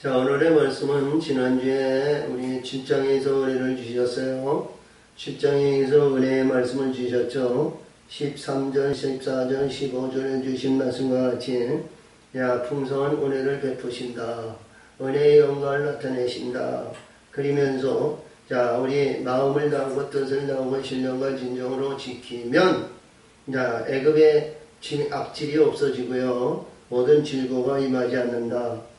자, 오늘의 말씀은 지난주에 우리 7장에서 은혜를 주셨어요. 7장에서 은혜의 말씀을 주셨죠. 13절, 14절, 15절에 주신 말씀과 같이 풍성한 은혜를 베푸신다. 은혜의 영광을 나타내신다. 그러면서 우리 마음을 다하고 뜻을 다하고 신령과 진정으로 지키면 애굽의 악질이 없어지고요. 모든 질고가 임하지 않는다.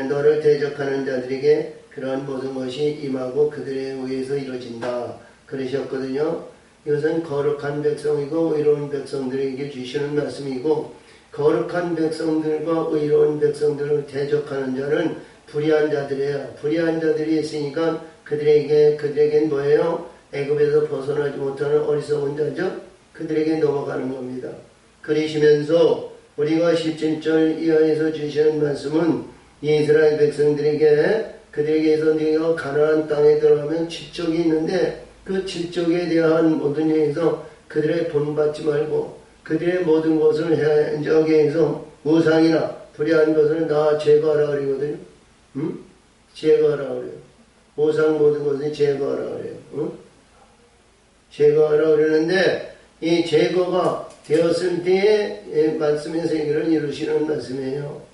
너를 대적하는 자들에게 그러한 모든 것이 임하고 그들에 의해서 이루어진다. 그러셨거든요. 이것은 거룩한 백성이고 의로운 백성들에게 주시는 말씀이고, 거룩한 백성들과 의로운 백성들을 대적하는 자는 불의한 자들이에요. 불의한 자들이 있으니까 그들에겐 뭐예요? 애굽에서 벗어나지 못하는 어리석은 자죠. 그들에게 넘어가는 겁니다. 그러시면서 우리가 17절 이하에서 주시는 말씀은 이스라엘 백성들에게 그들에게서 네가 가나안 땅에 들어가면 칠족이 있는데 그 칠족에 대한 모든 일에서 그들의 본받지 말고 그들의 모든 것을 해서 우상이나 불의한 것을 다 제거하라 그러거든요. 제거하라 그래요. 우상 모든 것을 제거하라 그래요. 제거하라 그러는데 이 제거가 되었을 때에 말씀의 세계를 이루시는 말씀이에요.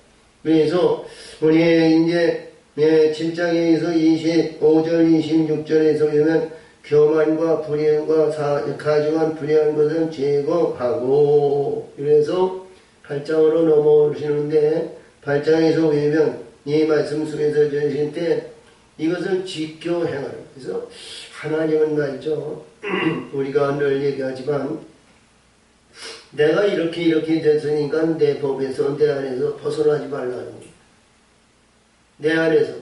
그래서 우리 이제 7장에서 25절 26절에서 보면 교만과 불의과 가증한 불의한 것은 제거하고, 그래서 8장으로 넘어오시는데 8장에서 보면 이 말씀 속에서 주실 때 이것을 지켜 행하라. 그래서 하나님은 말이죠. 우리가 늘 얘기하지만 내가 이렇게 됐으니까 내 법에서 내 안에서 벗어나지 말라는 거예요. 내 안에서.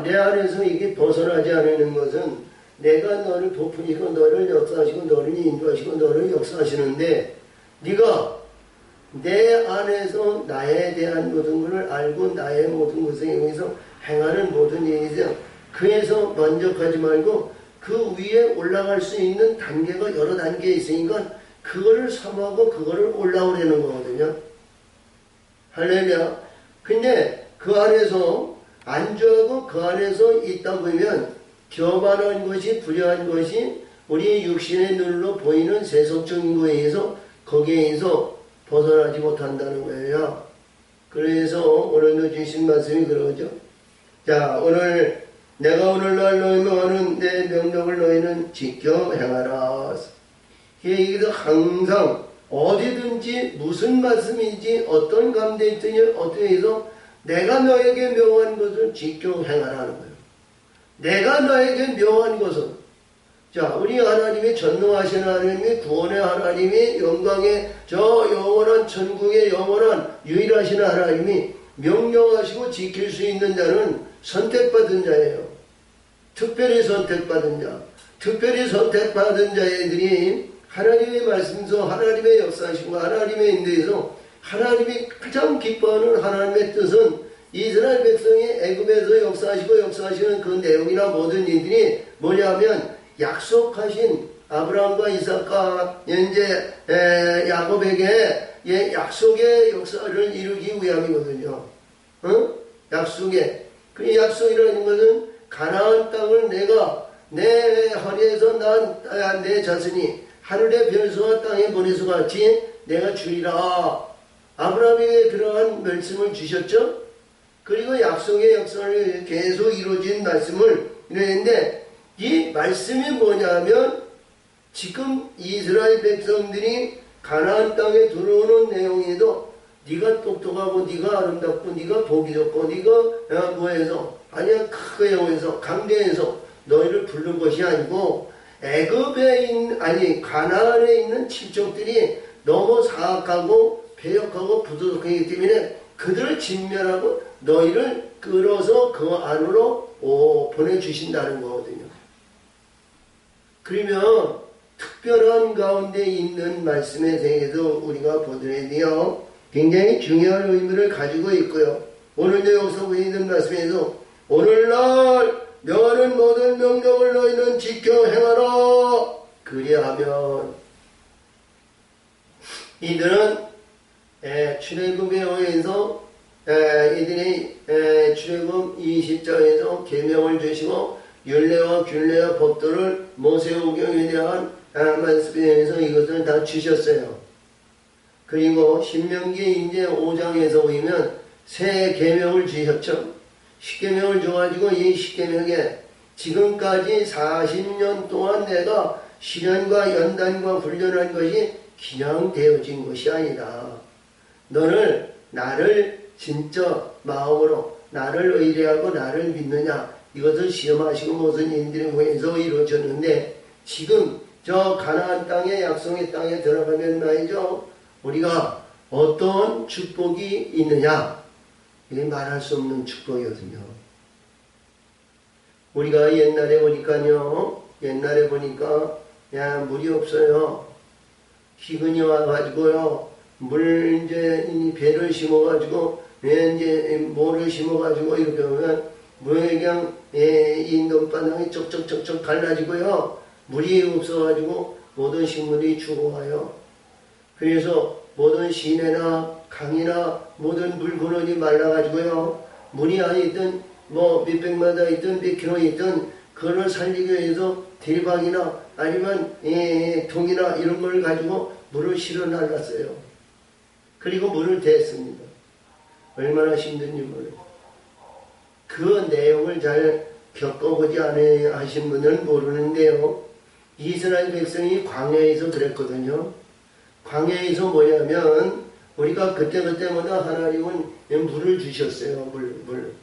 내 안에서 이게 벗어나지 않는 것은 내가 너를 부푸시고 너를 역사하시고 너를 인도하시고 너를 역사하시는데 네가 내 안에서 나에 대한 모든 것을 알고 나의 모든 것에 의해서 행하는 모든 일이세요. 그에서 만족하지 말고 그 위에 올라갈 수 있는 단계가 여러 단계 있으니까 그거를 삼하고 그거를 올라오려는 거거든요. 할렐루야. 근데 그 안에서 안주하고 그 안에서 있다 보면 교만한 것이 불의한 것이 우리 육신의 눈으로 보이는 세속적인 거에 의해서 거기에서 벗어나지 못한다는 거예요. 그래서 오늘도 주신 말씀이 그러죠. 내가 오늘날 너희 명하는 내 명령을 너희는 지켜 행하라. 이게 항상 어디든지 무슨 말씀인지 어떤 감대에 있든지 어떻게 해서 내가 너에게 명한 것을 지켜 행하라는 거예요. 내가 너에게 명한 것은 우리 하나님이 전능하신 하나님이 구원의 하나님이 영광의 영원한 천국의 영원한 유일하신 하나님이 명령하시고 지킬 수 있는 자는 선택받은 자예요. 특별히 선택받은 자. 특별히 선택받은 자들이 하나님의 말씀에서 하나님의 역사하시고 하나님의 인도에서 하나님이 가장 기뻐하는 하나님의 뜻은 이스라엘 백성이 애굽에서 역사하시는 그 내용이나 모든 일들이 뭐냐면 약속하신 아브라함과 이삭과 현재 야곱에게 약속의 역사를 이루기 위함이거든요. 약속의 그 약속이라는 것은 가나안 땅을 내가 내 허리에서 난 내 자손이 하늘의 별수와 땅의 모래수 같이 내가 주리라. 아브라함에게 그러한 말씀을 주셨죠. 그리고 약속의 역사를 계속 이루어진 말씀을 이루었는데 이 말씀이 뭐냐면 지금 이스라엘 백성들이 가나안 땅에 들어오는 내용에도 네가 똑똑하고 네가 아름답고 네가 복이 좋고 네가 뭐해서 아니야 크게 영해서 강대해서 너희를 부른 것이 아니고 가나안에 있는 친척들이 너무 사악하고 배역하고 부도덕하기 때문에 그들을 진멸하고 너희를 끌어서 그 안으로 보내주신다는 거거든요. 그러면 특별한 가운데 있는 말씀에 대해서 우리가 보더라도 굉장히 중요한 의미를 가지고 있고요. 오늘도 여기서 보이는 말씀에서 오늘날 명하는 모든 명령을 너희는 지켜 행하라. 그리하면 이들은 출애굽에 의해서 이들이 출애굽 20장에서 계명을 주시고 율례와 균례와 법도를 모세오경에 대한 말씀에서 이것을 다 주셨어요. 그리고 신명기 이제 5장에서 보면 새 계명을 주셨죠. 십계명을 줘가지고 이 십계명에 지금까지 40년 동안 내가 시련과 연단과 훈련한 것이 그냥 되어진 것이 아니다. 너는 나를 진짜 마음으로 나를 의뢰하고 나를 믿느냐, 이것을 시험하시고 무슨 일들에 의해서 이루어졌는데, 지금 저 가나안 땅에, 약속의 땅에 들어가면 말이죠, 우리가 어떤 축복이 있느냐, 이게 말할 수 없는 축복이거든요. 우리가 옛날에 보니까 물이 없어요. 기근이 와가지고요, 이제 배를 심어가지고, 이제 모를 심어가지고 이렇게 보면 그냥 이 논바닥이 쩍쩍쩍쩍 갈라지고요, 물이 없어가지고 모든 식물이 죽어와요. 그래서 모든 시내나 강이나 모든 물근원이 말라가지고요, 물이 아니든 몇백마다 있든 몇 킬로 있든 그걸 살리기 위해서 대박이나 아니면 통이나 이런 걸 가지고 물을 실어 날랐어요. 그리고 물을 댔습니다. 얼마나 힘든지 몰라요. 그 내용을 잘 겪어보지 하신 분은 모르는데요, 이스라엘 백성이 광야에서 그랬거든요. 광야에서 뭐냐면 우리가 그때마다 하나님은 물을 주셨어요. 물.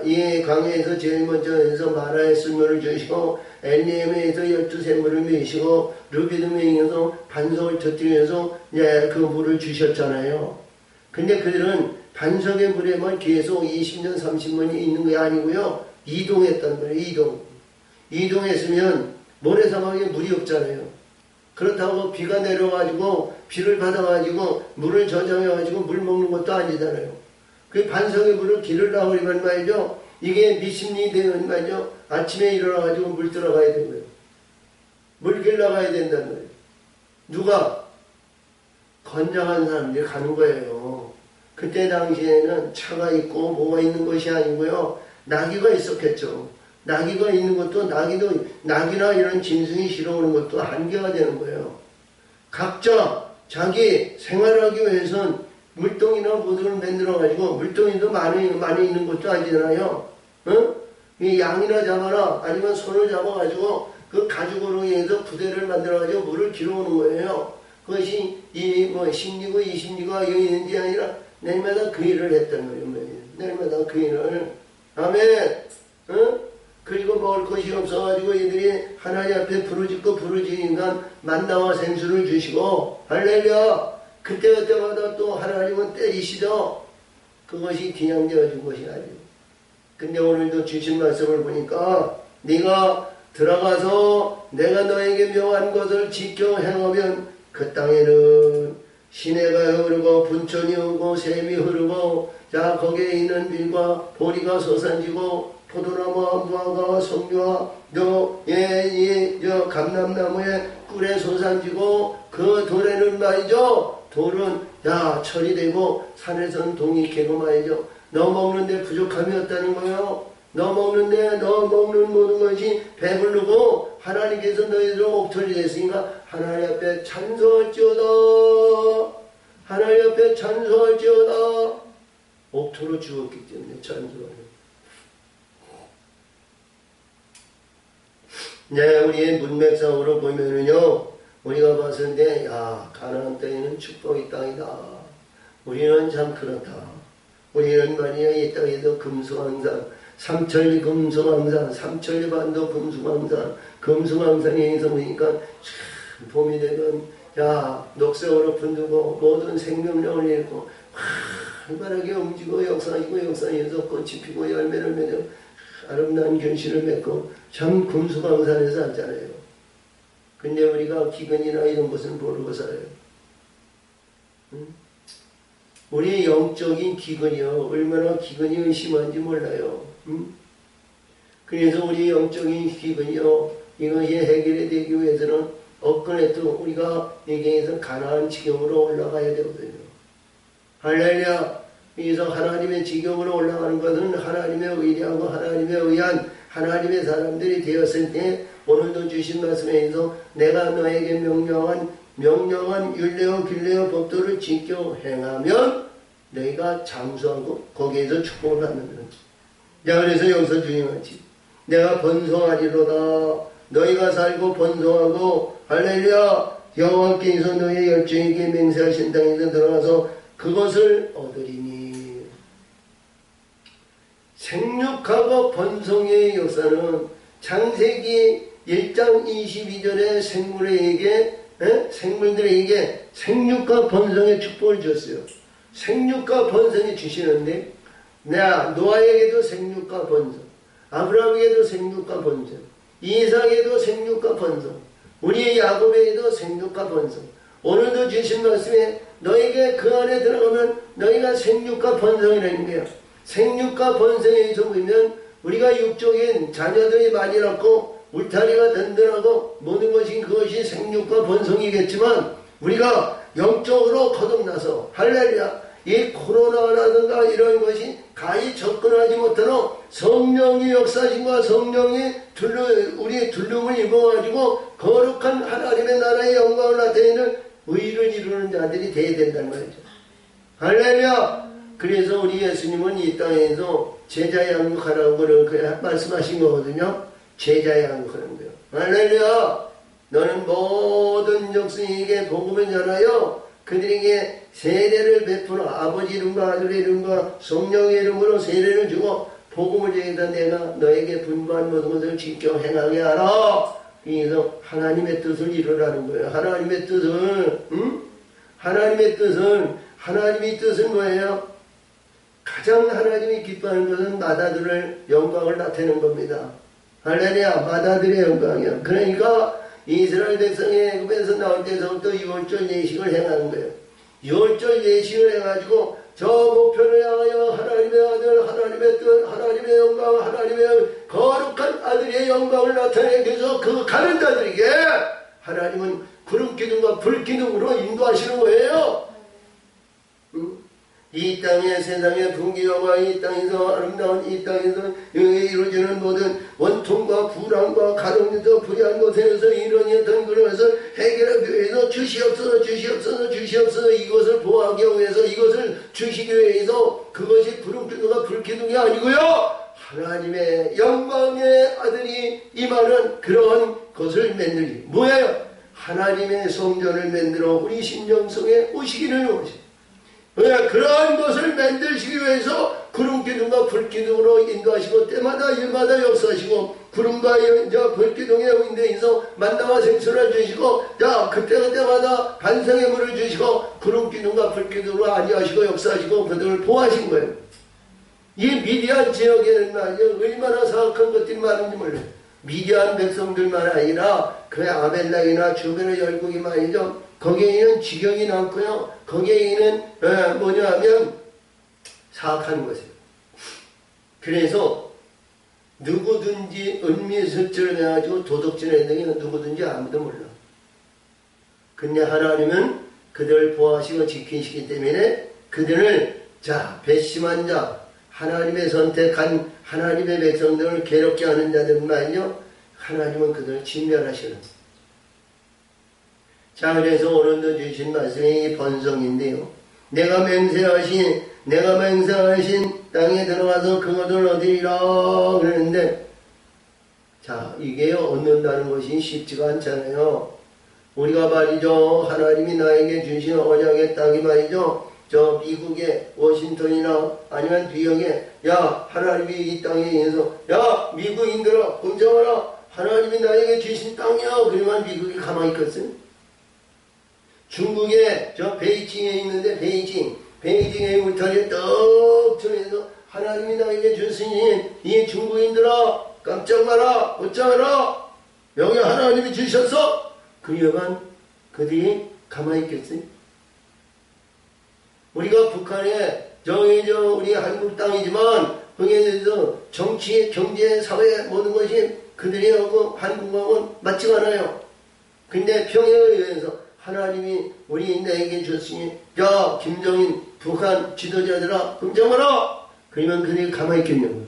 이 광야에서 제일 먼저 해서 마라의 술물을 주시고, 엘리엠에서 12샘물을 메시고, 르비드메에서 반석을 터뜨려서 그 물을 주셨잖아요. 근데 그들은 반석의 물에만 계속 20년, 30년이 있는 게 아니고요, 이동했단 말이에요. 이동했으면 모래사막에 물이 없잖아요. 그렇다고 비가 내려가지고 비를 받아가지고 물을 저장해가지고 물 먹는 것도 아니잖아요. 그 반석의 물을 기르려고 그러면 말이죠, 이게 미심리 되면 말이죠, 아침에 일어나가지고 물 들어가야 되고요, 물 길러가야 된다는 거예요. 누가? 건장한 사람들이 가는 거예요. 그때 당시에는 차가 있고 뭐가 있는 것이 아니고요, 나귀가 있었겠죠. 나귀가 있는 것도 나귀나 이런 짐승이 실어오는 것도 한계가 되는 거예요. 각자 자기 생활하기 위해서는 물동이나 모든 걸 만들어가지고, 물동이도 많이 있는 것도 아니잖아요. 이 양이나 잡아라, 아니면 소를 잡아가지고 그 가죽으로 해서 부대를 만들어가지고 물을 길어오는 거예요. 그것이 심리고 이심리가 여기 있는지 아니라 내일마다 그 일을 했던 거예요. 내일마다 그 일을. 아멘. 그리고 먹을 것이 없어가지고 이들이 하나님 앞에 부르짖으니까 만나와 생수를 주시고, 할렐루야. 그때마다 또 하나님은 때리시죠. 그것이 그냥 되어진 것이 아니에요. 근데 오늘도 주신 말씀을 보니까, 네가 들어가서 내가 너에게 명한 것을 지켜 행하면 그 땅에는 시내가 흐르고 분천이 오고 샘이 흐르고, 거기에 있는 밀과 보리가 솟아지고, 포도나무와 무화과와 석류와 감람나무에 꿀에 솟아지고, 그 돌에는 말이죠, 돌은 철이 되고 산에서는 동이 캐고 말이죠, 너 먹는데 부족함이 없다는 거예요. 너 먹는 모든 것이 배부르고 하나님께서 너희들 옥털이 됐으니까 하나님 앞에 찬송할지어다. 하나님 앞에 찬송할지어다. 옥토로 주었기 때문에 찬송하는. 우리의 문맥상으로 보면은요, 우리가 봤을 때, 가나안 땅에는 축복의 땅이다. 우리는 참 그렇다. 우리는 말이야, 이 땅에도 금수강산, 삼천리 금수강산, 삼천리 반도 금수강산, 금수강산에서 보니까 봄이 되면 녹색으로 분두고 모든 생명력을 잃고 활발하게 움직이고 역사에서 꽃이 피고 열매를 맺어 아름다운 결실을 맺고 참 금수강산에서 살잖아요. 근데 우리가 기근이나 이런 것을 모르고 살아요. 우리의 영적인 기근이요, 얼마나 기근이 의심한지 몰라요. 그래서 우리 영적인 기근이요, 이것이 해결이 되기 위해서는 엇근에도 우리가 여기에서 가나안 지경으로 올라가야 되거든요. 할렐루야. 그래서 하나님의 지경으로 올라가는 것은 하나님의 의리하고 하나님에 의한 하나님의 사람들이 되었을 때 오늘도 주신 말씀에 의해서 내가 너에게 명령한 율례와 규례와 법도를 지켜 행하면 너희가 장수하고 거기에서 축복을 받는다. 자, 그래서 여기서 주님같이 내가 번성하리로다. 너희가 살고 번성하고 할렐루야 여호와께서 너희의 열정에게 맹세하신 땅에서 들어가서 그것을 얻으리니. 생육하고 번성의 역사는 창세기 1장 22절에 생물들에게 생육과 번성의 축복을 줬어요. 생육과 번성이 주시는데 노아에게도 생육과 번성, 아브라함에게도 생육과 번성, 이삭에게도 생육과 번성, 우리 야곱에게도 생육과 번성. 오늘도 주신 말씀에 너에게 그 안에 들어가면 너희가 생육과 번성이라는 거야. 생육과 번성에서 보면 우리가 육적인 자녀들이 많이 낳고 울타리가 든든하고 모든 것이 그것이 생육과 번성이겠지만 우리가 영적으로 거듭나서 할렐루야 이 코로나라든가 이런 것이 가히 접근하지 못하도록 성령의 역사심과 성령의 우리의 둘름을 입어가지고 거룩한 하나님의 나라의 영광을 나타내는 의를 이루는 자들이 되어야 된다는 말이죠. 할렐루야. 그래서 우리 예수님은 이 땅에서 제자 양육하라고 그렇게 말씀하신 거거든요. 제자 양육하는 거예요. 할렐루야. 너는 모든 적수에게 복음을 전하여 그들에게 세례를 베풀어 아버지 이름과 아들의 이름과 성령의 이름으로 세례를 주고 복음을 전하다 내가 너에게 분부한 모든 것을 지켜 행하게 하라. 그래서 하나님의 뜻을 이루라는 거예요. 하나님의 뜻을 하나님의 뜻은 뭐예요? 가장 하나님이 기뻐하는 것은 마다들의 영광을 나타내는 겁니다. 할렐루야. 마다들의 영광이요. 그러니까 이스라엘 백성이 애굽에서 나올 때서부터 유월절 예식을 행하는 거예요. 유월절 예식을 해가지고 저 목표를 향하여 하나님의 아들, 하나님의 뜻, 하나님의 영광, 하나님의 거룩한 아들의 영광을 나타내기 위해서 그 가는 자들에게 하나님은 구름 기둥과 불 기둥으로 인도하시는 거예요. 이 땅의 세상의 풍기와 이 땅에서 아름다운 이 땅에서 이루어지는 모든 원통과 불안과 가정에서 불의한 것에서 이러니었던 것을 해결하기 위해서 주시옵소서 이것을 보호하기 위해서 이것을 주시기 위해서 그것이 구름기둥과 불기둥이 아니고요 하나님의 영광의 아들이 임하는 그런 것을 만들기 뭐예요? 하나님의 성전을 만들어 우리 심령 속에 오시기를 원하십니다. 그러한 것을 만드시기 위해서 구름기둥과 불기둥으로 인도하시고 때마다 일마다 역사하시고 구름과 불기둥의 인도에서 만나와 생수를 주시고 그때마다 반성의 물을 주시고 구름기둥과 불기둥으로 안위하시고 역사하시고 그들을 보호하신 거예요. 이 미디안 지역에는 말이죠 얼마나 사악한 것들이 많은지 몰라요. 미디안 백성들만 아니라 그 아벨락이나 주변의 열국이 말이죠. 거기에는 지경이 많고요. 거기에는 뭐냐면 사악한 것이에요. 그래서 누구든지 은미술질을 해가지고 도덕질을 했는 게 누구든지 아무도 몰라. 근데 하나님은 그들을 보호하시고 지키시기 때문에 그들을 배심한 자 하나님의 선택한 하나님의 백성들을 괴롭게 하는 자들만요 하나님은 그들을 진멸하시는 거예요. 자, 그래서 오늘도 주신 말씀이 번성인데요. 내가 맹세하신 땅에 들어가서 그것을 얻으리라 그러는데, 이게요, 얻는다는 것이 쉽지가 않잖아요. 우리가 말이죠, 하나님이 나에게 주신 언약의 땅이 말이죠, 저 미국의 워싱턴이나 아니면 뉴욕에, 하나님이 이 땅에 의해서, 미국인들아, 공정하라, 하나님이 나에게 주신 땅이야. 그러면 미국이 가만히 있겠어요? 중국의 베이징에 있는데 베이징의 울타리에 떡 쳐내서 하나님이 나에게 주시니 이 중국인들아 깜짝 마라 어쩌라 여기 하나님이 주셨어. 그러면 그들이 가만히 있겠어요? 우리가 북한에 우리 한국 땅이지만 거기에 대해서 정치, 경제, 사회 모든 것이 그들이 하고 한국하고는 맞지 않아요. 근데 평양에 의해서 하나님이 우리 내게 줬으니 김정인 북한 지도자들아 금정하라. 그러면 그들이 가만히 있겠냐고.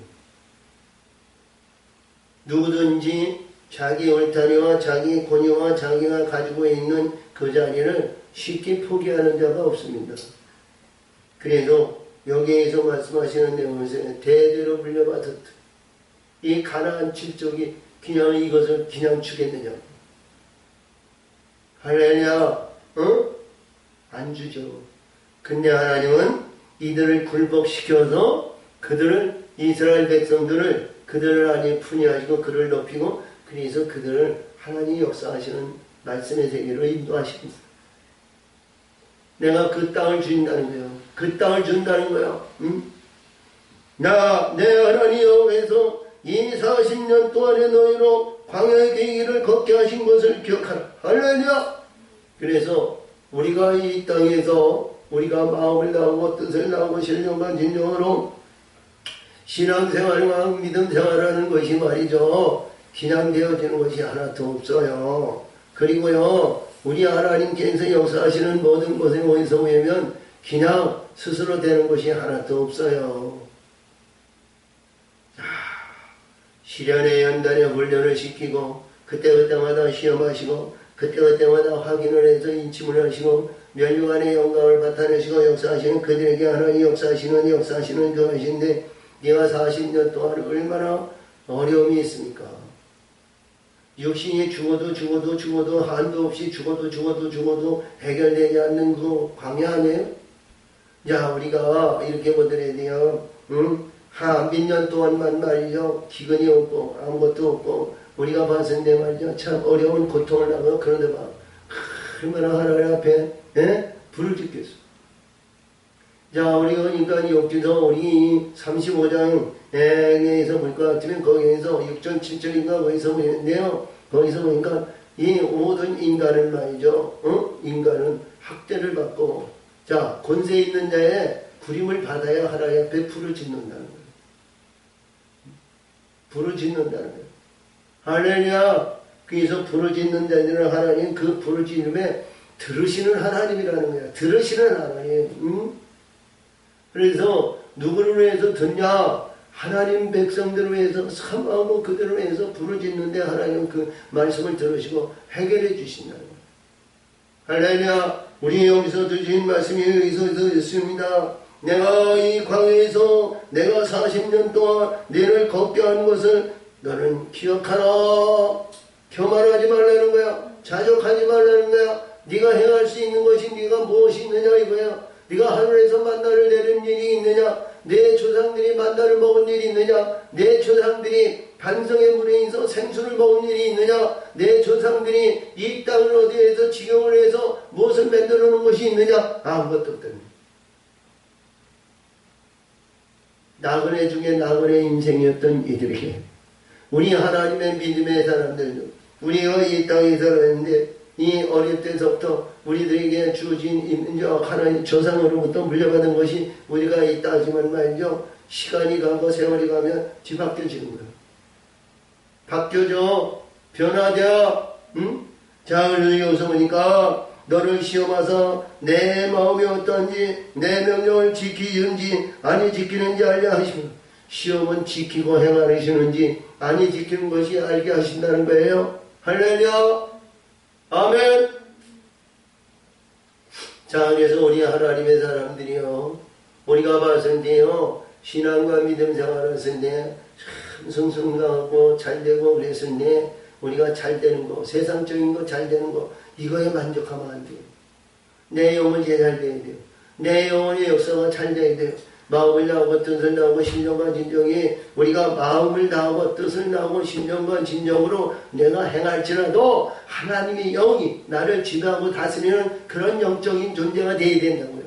누구든지 자기 울타리와 자기 권위와 자기가 가지고 있는 그 자리를 쉽게 포기하는 자가 없습니다. 그래서 여기에서 말씀하시는 내용에서 대대로 물려받았다. 이 가나안 칠족이 그냥 이것을 그냥 주겠느냐. 할렐루야. 안 주죠. 근데 하나님은 이들을 굴복시켜서 그들을 이스라엘 백성들을 그들을 아니 분이하시고 그를 높이고 그래서 그들을 하나님이 역사하시는 말씀의 세계로 인도하십니다. 내가 그 땅을 주인다는 거예요. 그 땅을 준다는 거야. 내 하나님 여호와께서 이 40년 동안에 너희로 광야의 길을 걷게 하신 것을 기억하라. 할렐루야. 그래서 우리가 이 땅에서 우리가 마음을 다하고 뜻을 다하고 신령과 진정으로 신앙생활과 믿음생활하는 것이 말이죠. 그냥 되어지는 것이 하나도 없어요. 그리고요, 우리 하나님께서 역사하시는 모든 것에 어디서 보면 그냥 스스로 되는 것이 하나도 없어요. 시련의 연단에 훈련을 시키고 그때그때마다 시험하시고 그때그때마다 확인을 해서 인침을 하시고 멸류관의 영광을 나타내시고 역사하시는 그들에게 하나님 역사하시는 그것인데 네가 40년 동안 얼마나 어려움이 있습니까? 육신이 죽어도 한도 없이 죽어도 해결되지 않는 그 광야 아니에요? 자, 우리가 이렇게 보더라도 돼요. 몇 년 동안만 말이죠. 기근이 없고 아무것도 없고 우리가 봤을 때 말이죠. 참 어려운 고통을 나고 그런데 막 얼마나 하나님 앞에 불을 지켰어. 자, 우리가 그러니까 여기서 우리 35장에서 볼 것 같으면 거기에서 6절 7절인가 거기서 보는데요. 거기서 보니까 이 모든 인간은 말이죠. 인간은 학대를 받고 자, 권세 있는 자의 부림을 받아야 하나님 앞에 불을 짓는다는 거예요. 불을 짓는다는 거예요. 할렐루야. 그래서 불을 짓는 자들은 하나님 그 불을 지름에 들으시는 하나님이라는 거예요. 들으시는 하나님. 그래서 누구를 위해서 듣냐? 하나님 백성들을 위해서 사모하고 그들을 위해서 불을 짓는데 하나님 그 말씀을 들으시고 해결해 주신다는 거예요. 할렐루야. 우리 여기서 드신 말씀이 여기서 있습니다. 내가 이 광야에서 내가 40년 동안 너를 걷게 한 것을 너는 기억하라. 교만하지 말라는 거야. 자족하지 말라는 거야. 네가 행할 수 있는 것이 네가 무엇이 있느냐 이거야. 네가 하늘에서 만나를 내린 일이 있느냐. 내 조상들이 만나를 먹은 일이 있느냐. 내 조상들이 반성의 물에서 생수를 먹은 일이 있느냐. 내 조상들이 이 땅을 어디에서 지경을 해서 무엇을 만들어 놓은 것이 있느냐. 아무것도 없다는 나그네 중에 나그네 인생이었던 이들에게 우리 하나님의 믿음의 사람들도 우리가 이 땅에 살았는데 이 어릴 때부터 우리들에게 주어진 하나님 조상으로부터 물려받은 것이 우리가 있다지만 말이죠. 시간이 가고 세월이 가면 뒤바뀌어지는 거예요. 바뀌어져. 변화되어. 자, 여기서 보니까 너를 시험하사 내 마음이 어떤지 내 명령을 지키는지 아니 지키는지 알게 하시고 시험은 지키고 행하시는지 아니 지키는 것이 알게 하신다는 거예요. 할렐루야. 아멘. 자, 그래서 우리 하나님의 사람들이요, 우리가 봤을 때요, 신앙과 믿음 생활을 했을 때 참 성성하고 잘되고 그랬을 때 우리가 잘되는 거, 세상적인 거 잘되는 거 이거에 만족하면 안 돼요. 내 영혼이 잘 돼야 돼요. 내 영혼의 역사가 잘 돼야 돼요. 마음을 다하고 뜻을 다하고 신령과 진정이 우리가 마음을 다하고 뜻을 다하고 신령과 진정으로 내가 행할지라도 하나님의 영이 나를 지도하고 다스리는 그런 영적인 존재가 되어야 된다고요.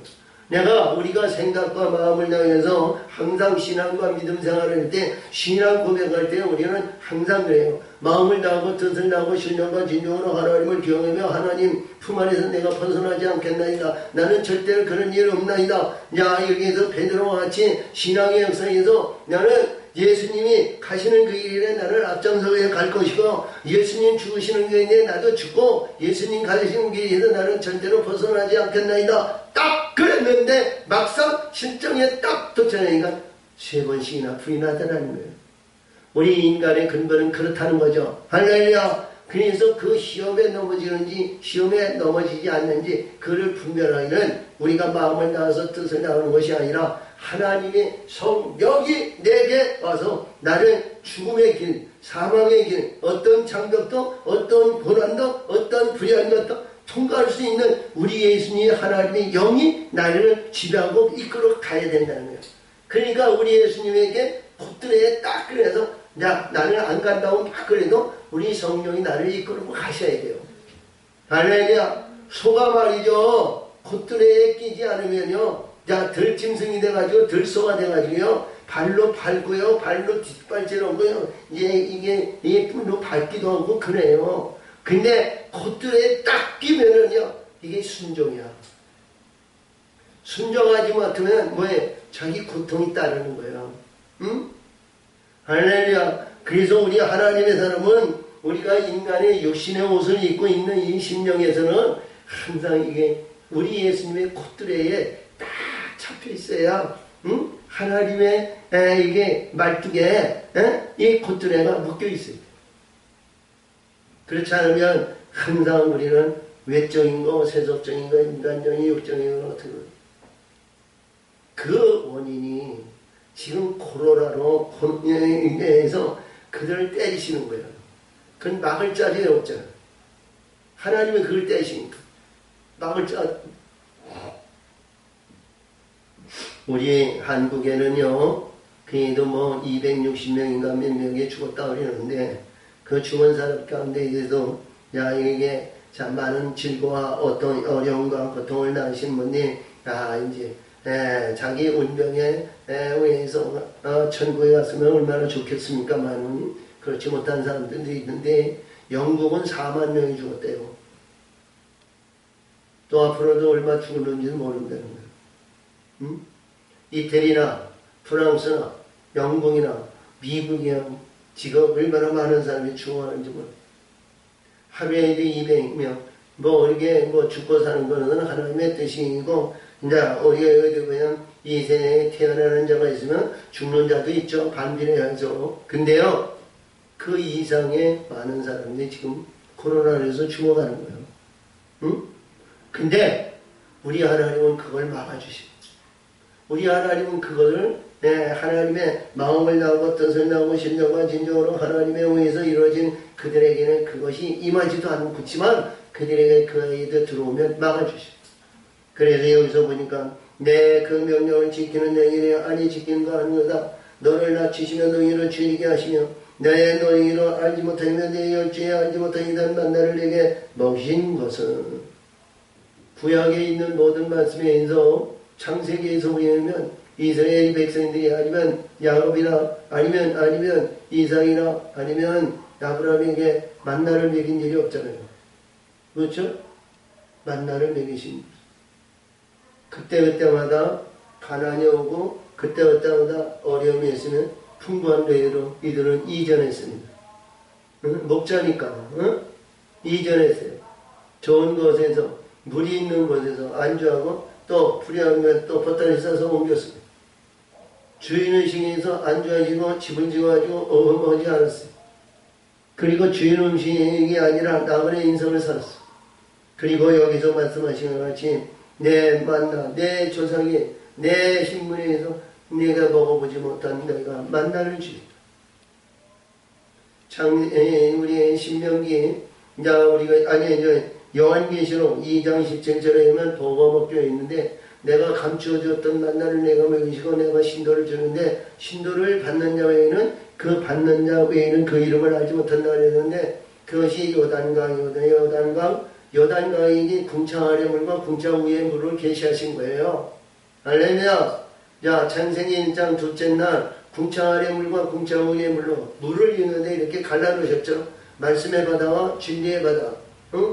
우리가 생각과 마음을 다해서 항상 신앙과 믿음 생활을 할 때 신앙 고백할 때 우리는 항상 그래요. 마음을 다하고 뜻을 다하고 신령과 진정으로 하나님을 경외하며 하나님 품 안에서 내가 벗어나지 않겠나이다. 나는 절대로 그런 일 없나이다. 야, 여기에서 베드로와 같이 신앙의 역사에서 나는 예수님이 가시는 그 길에 나를 앞장서게 갈 것이고 예수님 죽으시는 길에 나도 죽고 예수님 가시는 길에서 나는 절대로 벗어나지 않겠나이다. 딱 그랬는데 막상 실정에 딱 도착하니까 3번씩이나 부인하더라는 거예요. 우리 인간의 근본은 그렇다는 거죠. 할렐루야. 그래서 그 시험에 넘어지는지 시험에 넘어지지 않는지 그를 분별하기는 우리가 마음을 다해서 뜻을 다하는 것이 아니라 하나님의 성령이 내게 와서 나를 죽음의 길, 사망의 길, 어떤 장벽도 어떤 고난도 어떤 불의한 것도 통과할 수 있는 우리 예수님의 하나님의 영이 나를 지배하고 이끌어 가야 된다는 거예요. 그러니까 우리 예수님에게 곧들에 딱 그래서 나는 안 간다고 딱 그래도 우리 성령이 나를 이끌고 가셔야 돼요. 할렐루야. 소가 말이죠. 곧들에 끼지 않으면요. 들짐승이 돼가지고 들소가 돼가지고요. 발로 밟고요. 발로 뒷발질하고요. 이게 뿔로 밟기도 하고 그래요. 근데 곧들에 딱 끼면은요. 이게 순종이야. 순종하지 못하면 뭐에 자기 고통이 따르는 거예요. 응? 할렐루야. 그래서 우리 하나님의 사람은 우리가 인간의 육신의 옷을 입고 있는 이 심령에서는 항상 이게 우리 예수님의 콧뚜레에 딱 잡혀 있어야 응? 하나님의 이게 말뚝에 이 콧뚜레가 묶여 있어요. 그렇지 않으면 항상 우리는 외적인 거, 세속적인 거, 인간적인 육적인 거 같은 거. 그 원인이 지금 코로나로 인해서 그들을 때리시는 거예요. 그건 막을 자리에 없잖아. 하나님은 그걸 때리시니까 막을 자리. 우리 한국에는요, 그래도 뭐 260명인가 몇 명이 죽었다 그러는데 그 죽은 사람 가운데에도 이게 참 많은 질고와 어떤 어려움과 고통을 당하신 분이 이제 자기 운명에 의해서 천국에 갔으면 얼마나 좋겠습니까만 그렇지 못한 사람들도 있는데 영국은 4만 명이 죽었대요. 또 앞으로도 얼마 죽을는지는 모른다는 거예요. 응? 이태리나 프랑스나 영국이나 미국이야 지금 얼마나 많은 사람이 죽어가는지 몰라요. 하루에 200명 이게 죽고 사는 거는 하나님의 뜻이고 이제 우리가 어디 보면 이 세상에 태어나는 자가 있으면 죽는 자도 있죠. 반비례해서. 근데요, 그 이상의 많은 사람들이 지금 코로나로 해서 죽어가는 거예요. 응? 근데 우리 하나님은 그걸 막아주시죠. 우리 하나님은 그것을 하나님의 마음을 나오고 뜻을 나오고 신정과 진정으로 하나님에 의해서 이루어진 그들에게는 그것이 임하지도 않지만 그들에게 그 아이들 들어오면 막아주시죠. 그래서 여기서 보니까 내 그 명령을 지키는 너희를 아니 지키는 거 아니오다. 너를 낮추시며 너희를 줄이게 하시며 내 너희를 알지 못하면 내 열주에 알지 못하니단 만나를 내게 먹인 것은 구약에 있는 모든 말씀에서 창세기에서 보면 이스라엘 백성들이 아니면 야곱이나 아니면 이삭이나 아니면 아브라함에게 만나를 먹인 일이 없잖아요. 그렇죠? 만나를 먹이신 그때마다 가난이 오고 그때마다 어려움이 있으면 풍부한 노예로 이들은 이전했습니다. 응? 목자니까 응? 이전했어요. 좋은 곳에서 물이 있는 곳에서 안주하고 또 불의하면 또 보따리 싸서 옮겼습니다. 주인의식에서 안주하시고 집을 지어가지고 어마어마하지 않았어요. 그리고 주인 음식이 아니라 나만의 인생을 살았어요. 그리고 여기서 말씀하신 것 같이 내 만나, 내 조상이 내 신문에서 내가 먹어보지 못한 내가 만나를 주리라. 우리 신명기, 요한계시록 2장 17절에 보면 도가 먹혀 있는데 내가 감추어줬던 만나를 내가 먹이시고 내가 신도를 주는데 신도를 받는 자 외에는 그 받는 자 외에는 그 이름을 알지 못한다 그랬는데 그것이 요단강이거든요. 요단강이 궁창 아래 물과 궁창 위에 물을 계시하신 거예요. 할렐루야. 자, 창세기 1장 둘째 날 궁창 아래 물과 궁창 위에 물로 물을 있는데 이렇게 갈라놓으셨죠. 말씀의 바다와 진리의 바다.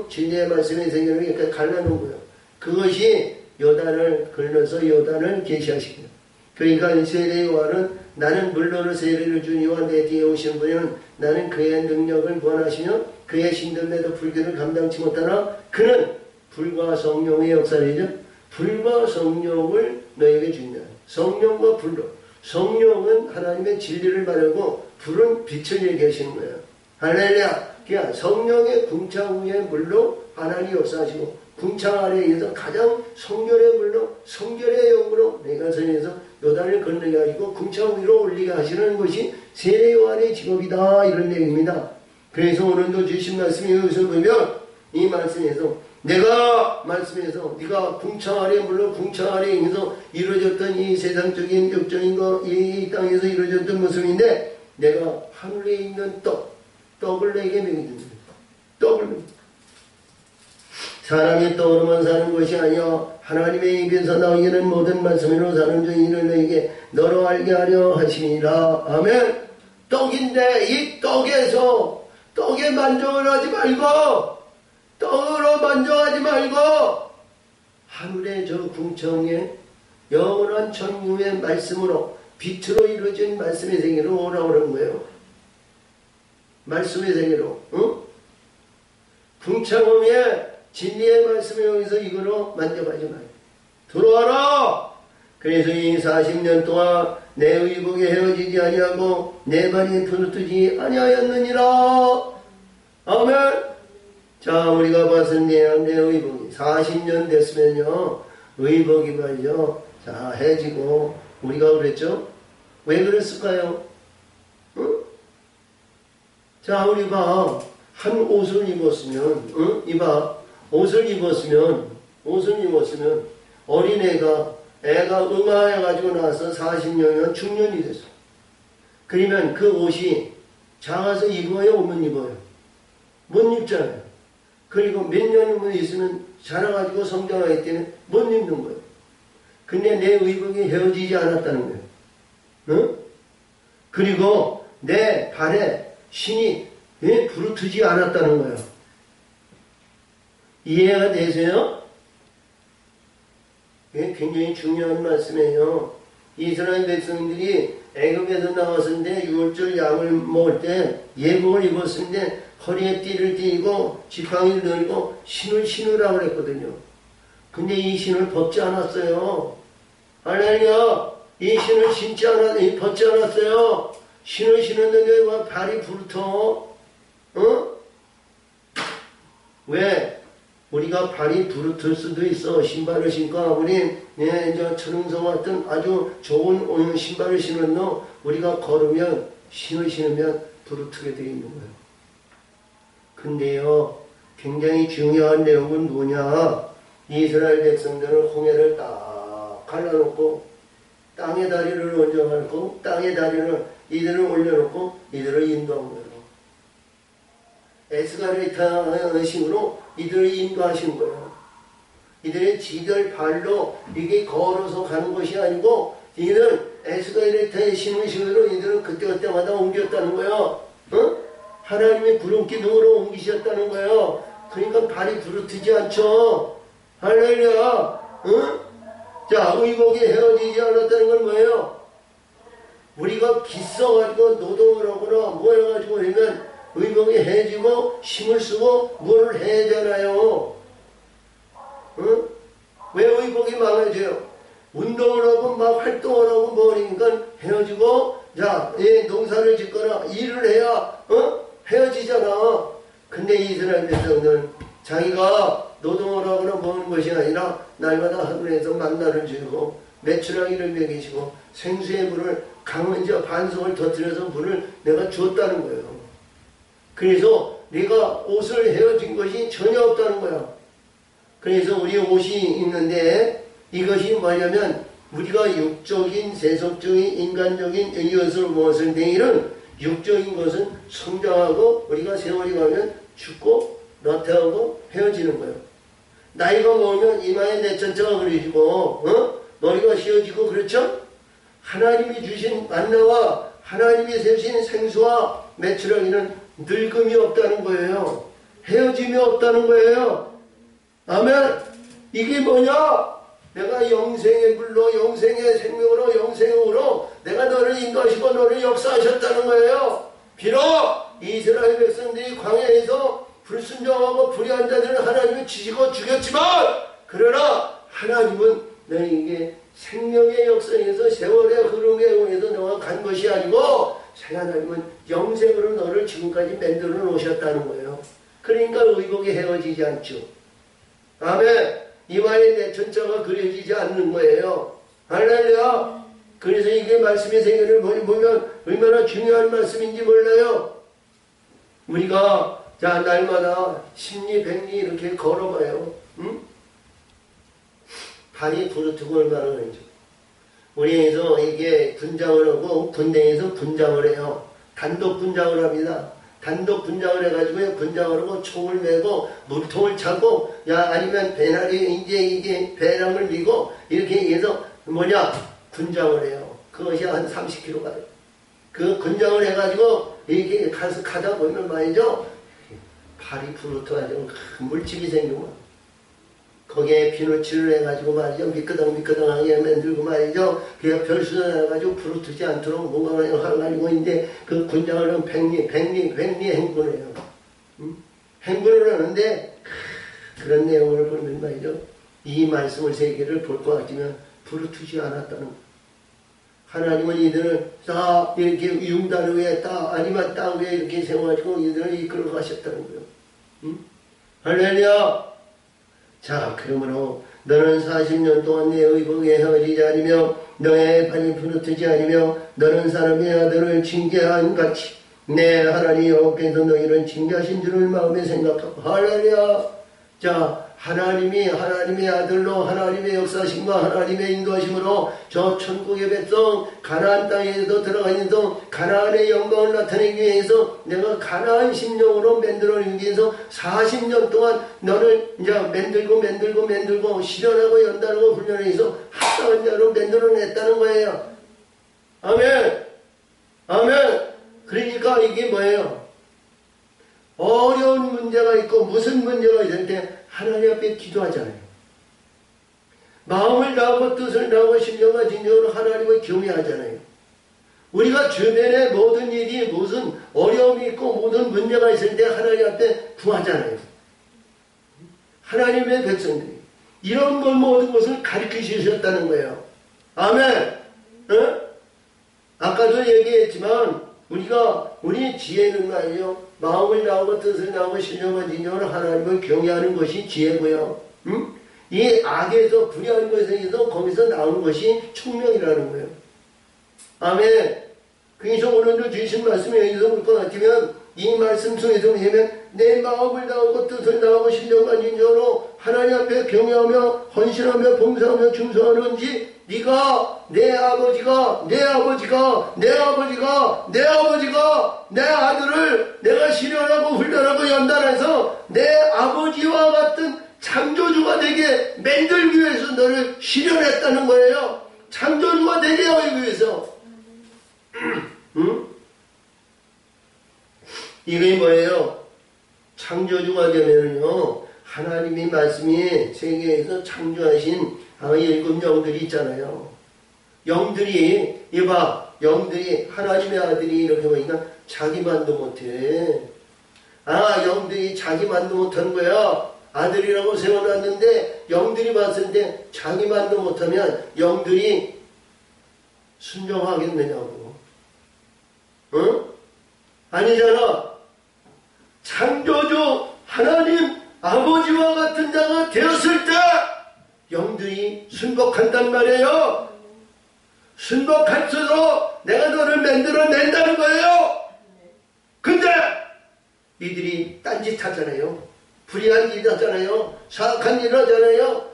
진리의 말씀의 생명을 이렇게 갈라놓은 거예요. 그것이 요단을 걸러서 요단을 계시하신 거예요. 그러니까 세례 요한은 나는 물로는 세례를 주니와 내 뒤에 오신 분은 나는 그의 능력을 원하시며 그의 신들매도 불교를 감당치 못하나 그는 불과 성령의 역사이죠. 불과 성령을 너에게 준다. 성령과 불로. 성령은 하나님의 진리를 말하고 불은 빛을 얘기하시는 거예요. 할렐루야. 그냥 성령의 궁창 위에 물로 하나님이 역사하시고 궁창 아래에 있어서 가장 성결의 물로 성결의 영으로 내가 선에서 요단을 건너게 하시고 궁창 위로 올리게 하시는 것이 세례 요한의 직업이다. 이런 얘기입니다. 그래서 오늘도 주신 말씀이 여기서 보면 이 말씀에서 내가 말씀에서 네가 궁창 아래 물론 궁창 아래에 있어서 이루어졌던 이 세상적인 육적인 거 이 땅에서 이루어졌던 모습인데 내가 하늘에 있는 떡을 내게 먹이는 떡을 사람이 떡으로만 사는 것이 아니여 하나님의 입에서 나오기는 모든 말씀으로 사는 중 이를 너에게 너로 알게 하려 하심이라. 아멘. 떡인데 이 떡에서 떡에 만족을 하지 말고 떡으로 만족하지 말고 하늘의 저 궁창에 영원한 천국의 말씀으로 빛으로 이루어진 말씀의 세계로 오라고 그런 거예요. 말씀의 세계로. 응? 궁창 위에 진리의 말씀을 여기서 이거로 만족하지 말고 들어와라. 그래서 이 40년 동안 내 의복에 헤어지지 아니하고 내 발이 부르트지 아니하였느니라. 아멘. 자, 우리가 봤을 때 내 의복이 40년 됐으면요 의복이 말이죠 자 해지고 우리가 그랬죠. 왜 그랬을까요? 응? 자, 우리가 한 옷을 입었으면 응? 옷을 입었으면 어린애가 애가 응아해가지고 나서 40년이면 중년이 됐어. 그러면 그 옷이 작아서 입어요? 못 입어요? 못 입잖아요. 그리고 몇 년이면 있으면 자라가지고 성장하기 때문에 못 입는 거예요. 근데 내 의복이 헤어지지 않았다는 거예요. 응? 그리고 내 발에 신이 부르트지 않았다는 거예요. 이해가 되세요? 이게 굉장히 중요한 말씀이에요. 이스라엘 백성들이 애굽에서 나왔을 때 유월절 양을 먹을 때 예복을 입었을 때 허리에 띠를 띠고 지팡이를 들고 신을 신으라고 그랬거든요. 근데 이 신을 벗지 않았어요. 할렐루야. 이 신을 벗지 않았어요. 신을 신었는데 왜 발이 부르터? 어? 왜? 우리가 발이 부르틀 수도 있어. 신발을 신고 아무리 천응성 같은 아주 좋은 신발을 신어도 우리가 걸으면 신을 신으면 부르트게 되어 있는 거예요. 근데요 굉장히 중요한 내용은 뭐냐. 이스라엘 백성들은 홍해를 딱 갈라놓고 땅에 다리를 얹어놓고 땅에 다리를 이들을 올려놓고 이들을 인도한 거예요. 에스가레타 식으로 이들을 인도하신 거예요. 이들의 지들 발로 이게 걸어서 가는 것이 아니고 이들은 에스가레타의 신의식으로 이들은 그때그때마다 옮겼다는 거예요. 어? 하나님의 구름기둥으로 옮기셨다는 거예요. 그러니까 발이 부르트지 않죠. 할렐루야. 어? 자, 의복이 헤어지지 않았다는 건 뭐예요? 우리가 기써가지고 노동을 하거나 뭐 해가지고 하면 의복이 해지고 힘을 쓰고 뭘 해야 되나요? 응? 왜 의복이 망해져요? 운동을 하고 막 활동을 하고 뭐니까 헤어지고 자, 농사를 짓거나 일을 해야 헤어지잖아. 근데 이스라엘 백성들은 자기가 노동을 하거나 먹는 것이 아니라 날마다 하늘에서 만나를 주고 메추라기를 먹이시고 생수의 물을 강은저 반송을 터뜨려서 물을 내가 줬다는 거예요. 그래서 내가 옷을 헤어진 것이 전혀 없다는 거야. 그래서 우리 옷이 있는데 이것이 뭐냐면 우리가 육적인, 세속적인, 인간적인 이것을 무엇을 내일은 육적인 것은 성장하고 우리가 세월이 가면 죽고 나태하고 헤어지는 거예요. 나이가 먹으면 이마에 내천자가 그려지고 머리가 휘어지고 그렇죠? 하나님이 주신 만나와 하나님이 세우신 생수와 메추라기는 늙음이 없다는 거예요. 헤어짐이 없다는 거예요. 아멘. 이게 뭐냐? 내가 영생의 불로 영생의 생명으로 영생으로 내가 너를 인도하시고 너를 역사하셨다는 거예요. 비록 이스라엘 백성들이 광야에서 불순종하고 불의한 자들은 하나님을 치시고 죽였지만 그러나 하나님은 너에게 생명의 역사에서 세월의 흐름에 의해서 너가 간 것이 아니고 하나님은 영생으로 너를 지금까지 만들어 놓으셨다는 거예요. 그러니까 의복이 헤어지지 않죠. 아멘. 이마에 내 천자가 그려지지 않는 거예요. 할렐루야. 그래서 이게 말씀의 세계를 보면 얼마나 중요한 말씀인지 몰라요. 우리가 자 날마다 십리 백리 이렇게 걸어봐요. 응? 발이 부르트고 얼마나 그런지. 우리에서 이게 분장을 하고 군대에서 분장을 해요. 단독 분장을 합니다. 단독 분장을 해가지고 분장을 하고 총을 메고 물통을 차고 아니면 배나리 이게 배낭을 미고 이렇게 해서 분장을 해요. 그것이 한 30km 가요. 그 분장을 해가지고 이렇게 가다 보면 말이죠. 발이 부르트가지고 물집이 생기면 거기에 비누칠을 해가지고 말이죠. 미끄덩하게 만들고 말이죠. 그냥 별수전 해가지고 부르트지 않도록 뭔가 해가지고 이제 그 군장을 하면 백리 행군을 해요. 행군을 하는데 그런 내용을 보면 말이죠. 이 말씀을 세 개를 볼 것 같으면 부르트지 않았다는 거예요. 하나님은 이들을 딱 이렇게 융단 위에 아니면 땅 위에 이렇게 세워가지고 이들을 이끌어 가셨다는 거예요. 할렐루야. 자, 그러므로 너는 40년 동안 내 의복에 헤어지지 않으며 너의 발이 부르트지 않으며 너는 사람의 아들을 징계한 같이 내 하나님 여호와께서 너희를 징계하신 줄을 마음에 생각하고 할렐루야. 자, 하나님의 아들로 하나님의 역사심과 하나님의 인도하심으로 저 천국의 백성 가나안 땅에도 들어가면서 가나안의 영광을 나타내기 위해서 내가 가나안 심령으로 만들어내기 위해서 40년 동안 너를 이제 만들고 실현하고 연단하고 훈련해서 합당한 자로 만들어냈다는 거예요. 아멘. 그러니까 이게 뭐예요? 어려운 문제가 있고 무슨 문제가 있을 때 하나님 앞에 기도하잖아요. 마음을 다하고 뜻을 다하고 심령과 진정으로 하나님을 경외하잖아요. 우리가 주변에 모든 일이 무슨 어려움이 있고 모든 문제가 있을 때 하나님 앞에 구하잖아요. 하나님의 백성들이 이런 걸 모든 것을 가르치셨다는 거예요. 아멘. 아까도 얘기했지만 우리 지혜는 말이요. 마음을 다하고 뜻을 다하고 신령과 진정으로 하나님을 경외하는 것이 지혜고요. 이 악에서 불의한 것에서 거기서 나오는 것이 총명이라는 거예요. 아멘. 그래서 오늘도 주신 말씀에 의해서 볼 것 같으면 이 말씀 속에서 보면 내 마음을 다하고 뜻을 다하고 신령과 진정으로 하나님 앞에 경외하며 헌신하며 봉사하며 충성하는지 네가 내 아버지가 내 아들을 내가 실현하고 훈련하고 연단해서 내 아버지와 같은 창조주가 되게 만들기 위해서 너를 실현했다는 거예요. 창조주가 되게 하기 위해서. 이게 뭐예요? 창조주가 되면요 하나님이 말씀이 세계에서 창조하신 7 영들이 있잖아요. 영들이 영들이 하나님의 아들이 이렇게 보니까 자기만도 못해. 영들이 자기만도 못하는 거야. 아들이라고 세워놨는데 영들이 봤을 때 자기만도 못하면 영들이 순종하겠느냐고. 아니잖아. 창조주 하나님 아버지와 같은 자가 되었을 때 영들이 순복한단 말이에요. 순복할수록 내가 너를 만들어낸다는 거예요. 근데 이들이 딴짓 하잖아요. 불의한 일 하잖아요. 사악한 일 하잖아요.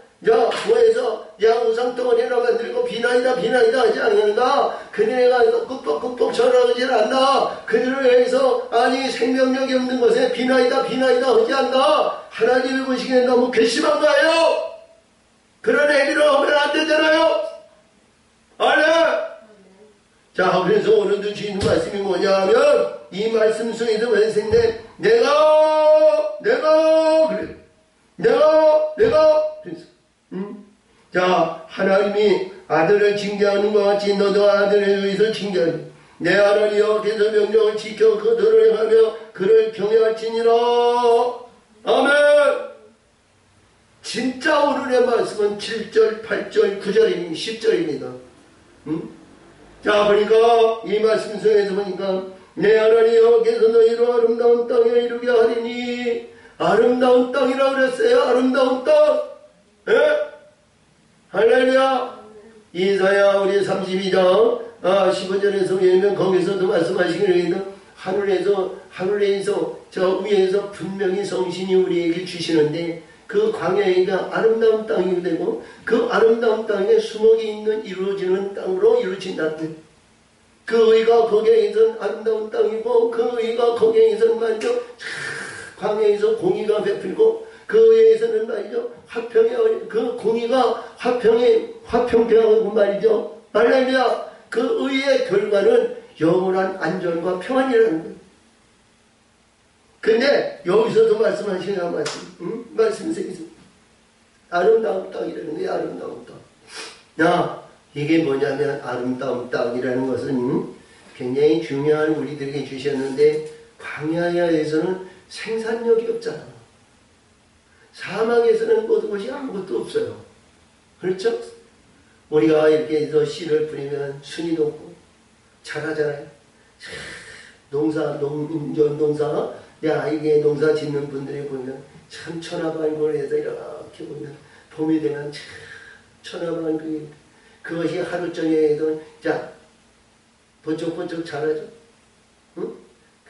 뭐해서 우상덩어리나 만들고 비나이다 하지 않는가? 그들에 가서 꾹꾹 전하지 않나? 그들을 위해서 생명력이 없는 것에 비나이다 하지 않나? 하나님이 보시기에 너무 괘씸한가요? 그런 애들을 하면 안 되잖아요. 자, 그래서 오늘도 주신 말씀이 뭐냐면 이 말씀 속에서 원생님 내가 그래서 자, 하나님이 아들을 징계하는 것 같이 너도 아들에 의해서 징계하리. 내 하나님여 께서 명령을 지켜 그들을 행하며 그를 경외할지니라. 아멘. 진짜 오늘의 말씀은 7절, 8절, 9절입니다. 10절입니다. 자, 그러니까 이 말씀 속에서 보니까 내 하나님께서 너희로 아름다운 땅에 이르게 하리니, 아름다운 땅이라고 그랬어요. 아름다운 땅. 예? 할렐루야. 이사야 우리 32장 15절에서 보면 거기서도 말씀하시기를 하늘에서 저 위에서 분명히 성신이 우리에게 주시는데 그 광야가 아름다운 땅이 되고 그 아름다운 땅에 수목이 있는 이루어지는 땅으로 이루어진다. 그 의가 거기에 있는 아름다운 땅이고 그 의가 거기에 있는 말이죠. 광야에서 공의가 베풀고 그 의에서는 말이죠. 그 공의가 화평되고 말이죠. 할렐루야. 그 의의 결과는 영원한 안전과 평안이라는 거예요. 근데 여기서도 말씀하시는 말씀에서 아름다운 땅이라는 거예요. 아름다운 땅. 이게 뭐냐면 아름다운 땅이라는 것은 굉장히 중요한 우리들에게 주셨는데 광야에서는 생산력이 없잖아. 사막에서는 모든 것이 아무것도 없어요. 그렇죠? 우리가 이렇게 해서 씨를 뿌리면 순이 높고 잘하잖아요. 농사, 이게 농사 짓는 분들이 보면 참 천하반골 해서 이렇게 보면 봄이 되면 참 천하반골 그것이 하루 저녁에도 자 번쩍번쩍 자라죠. 응?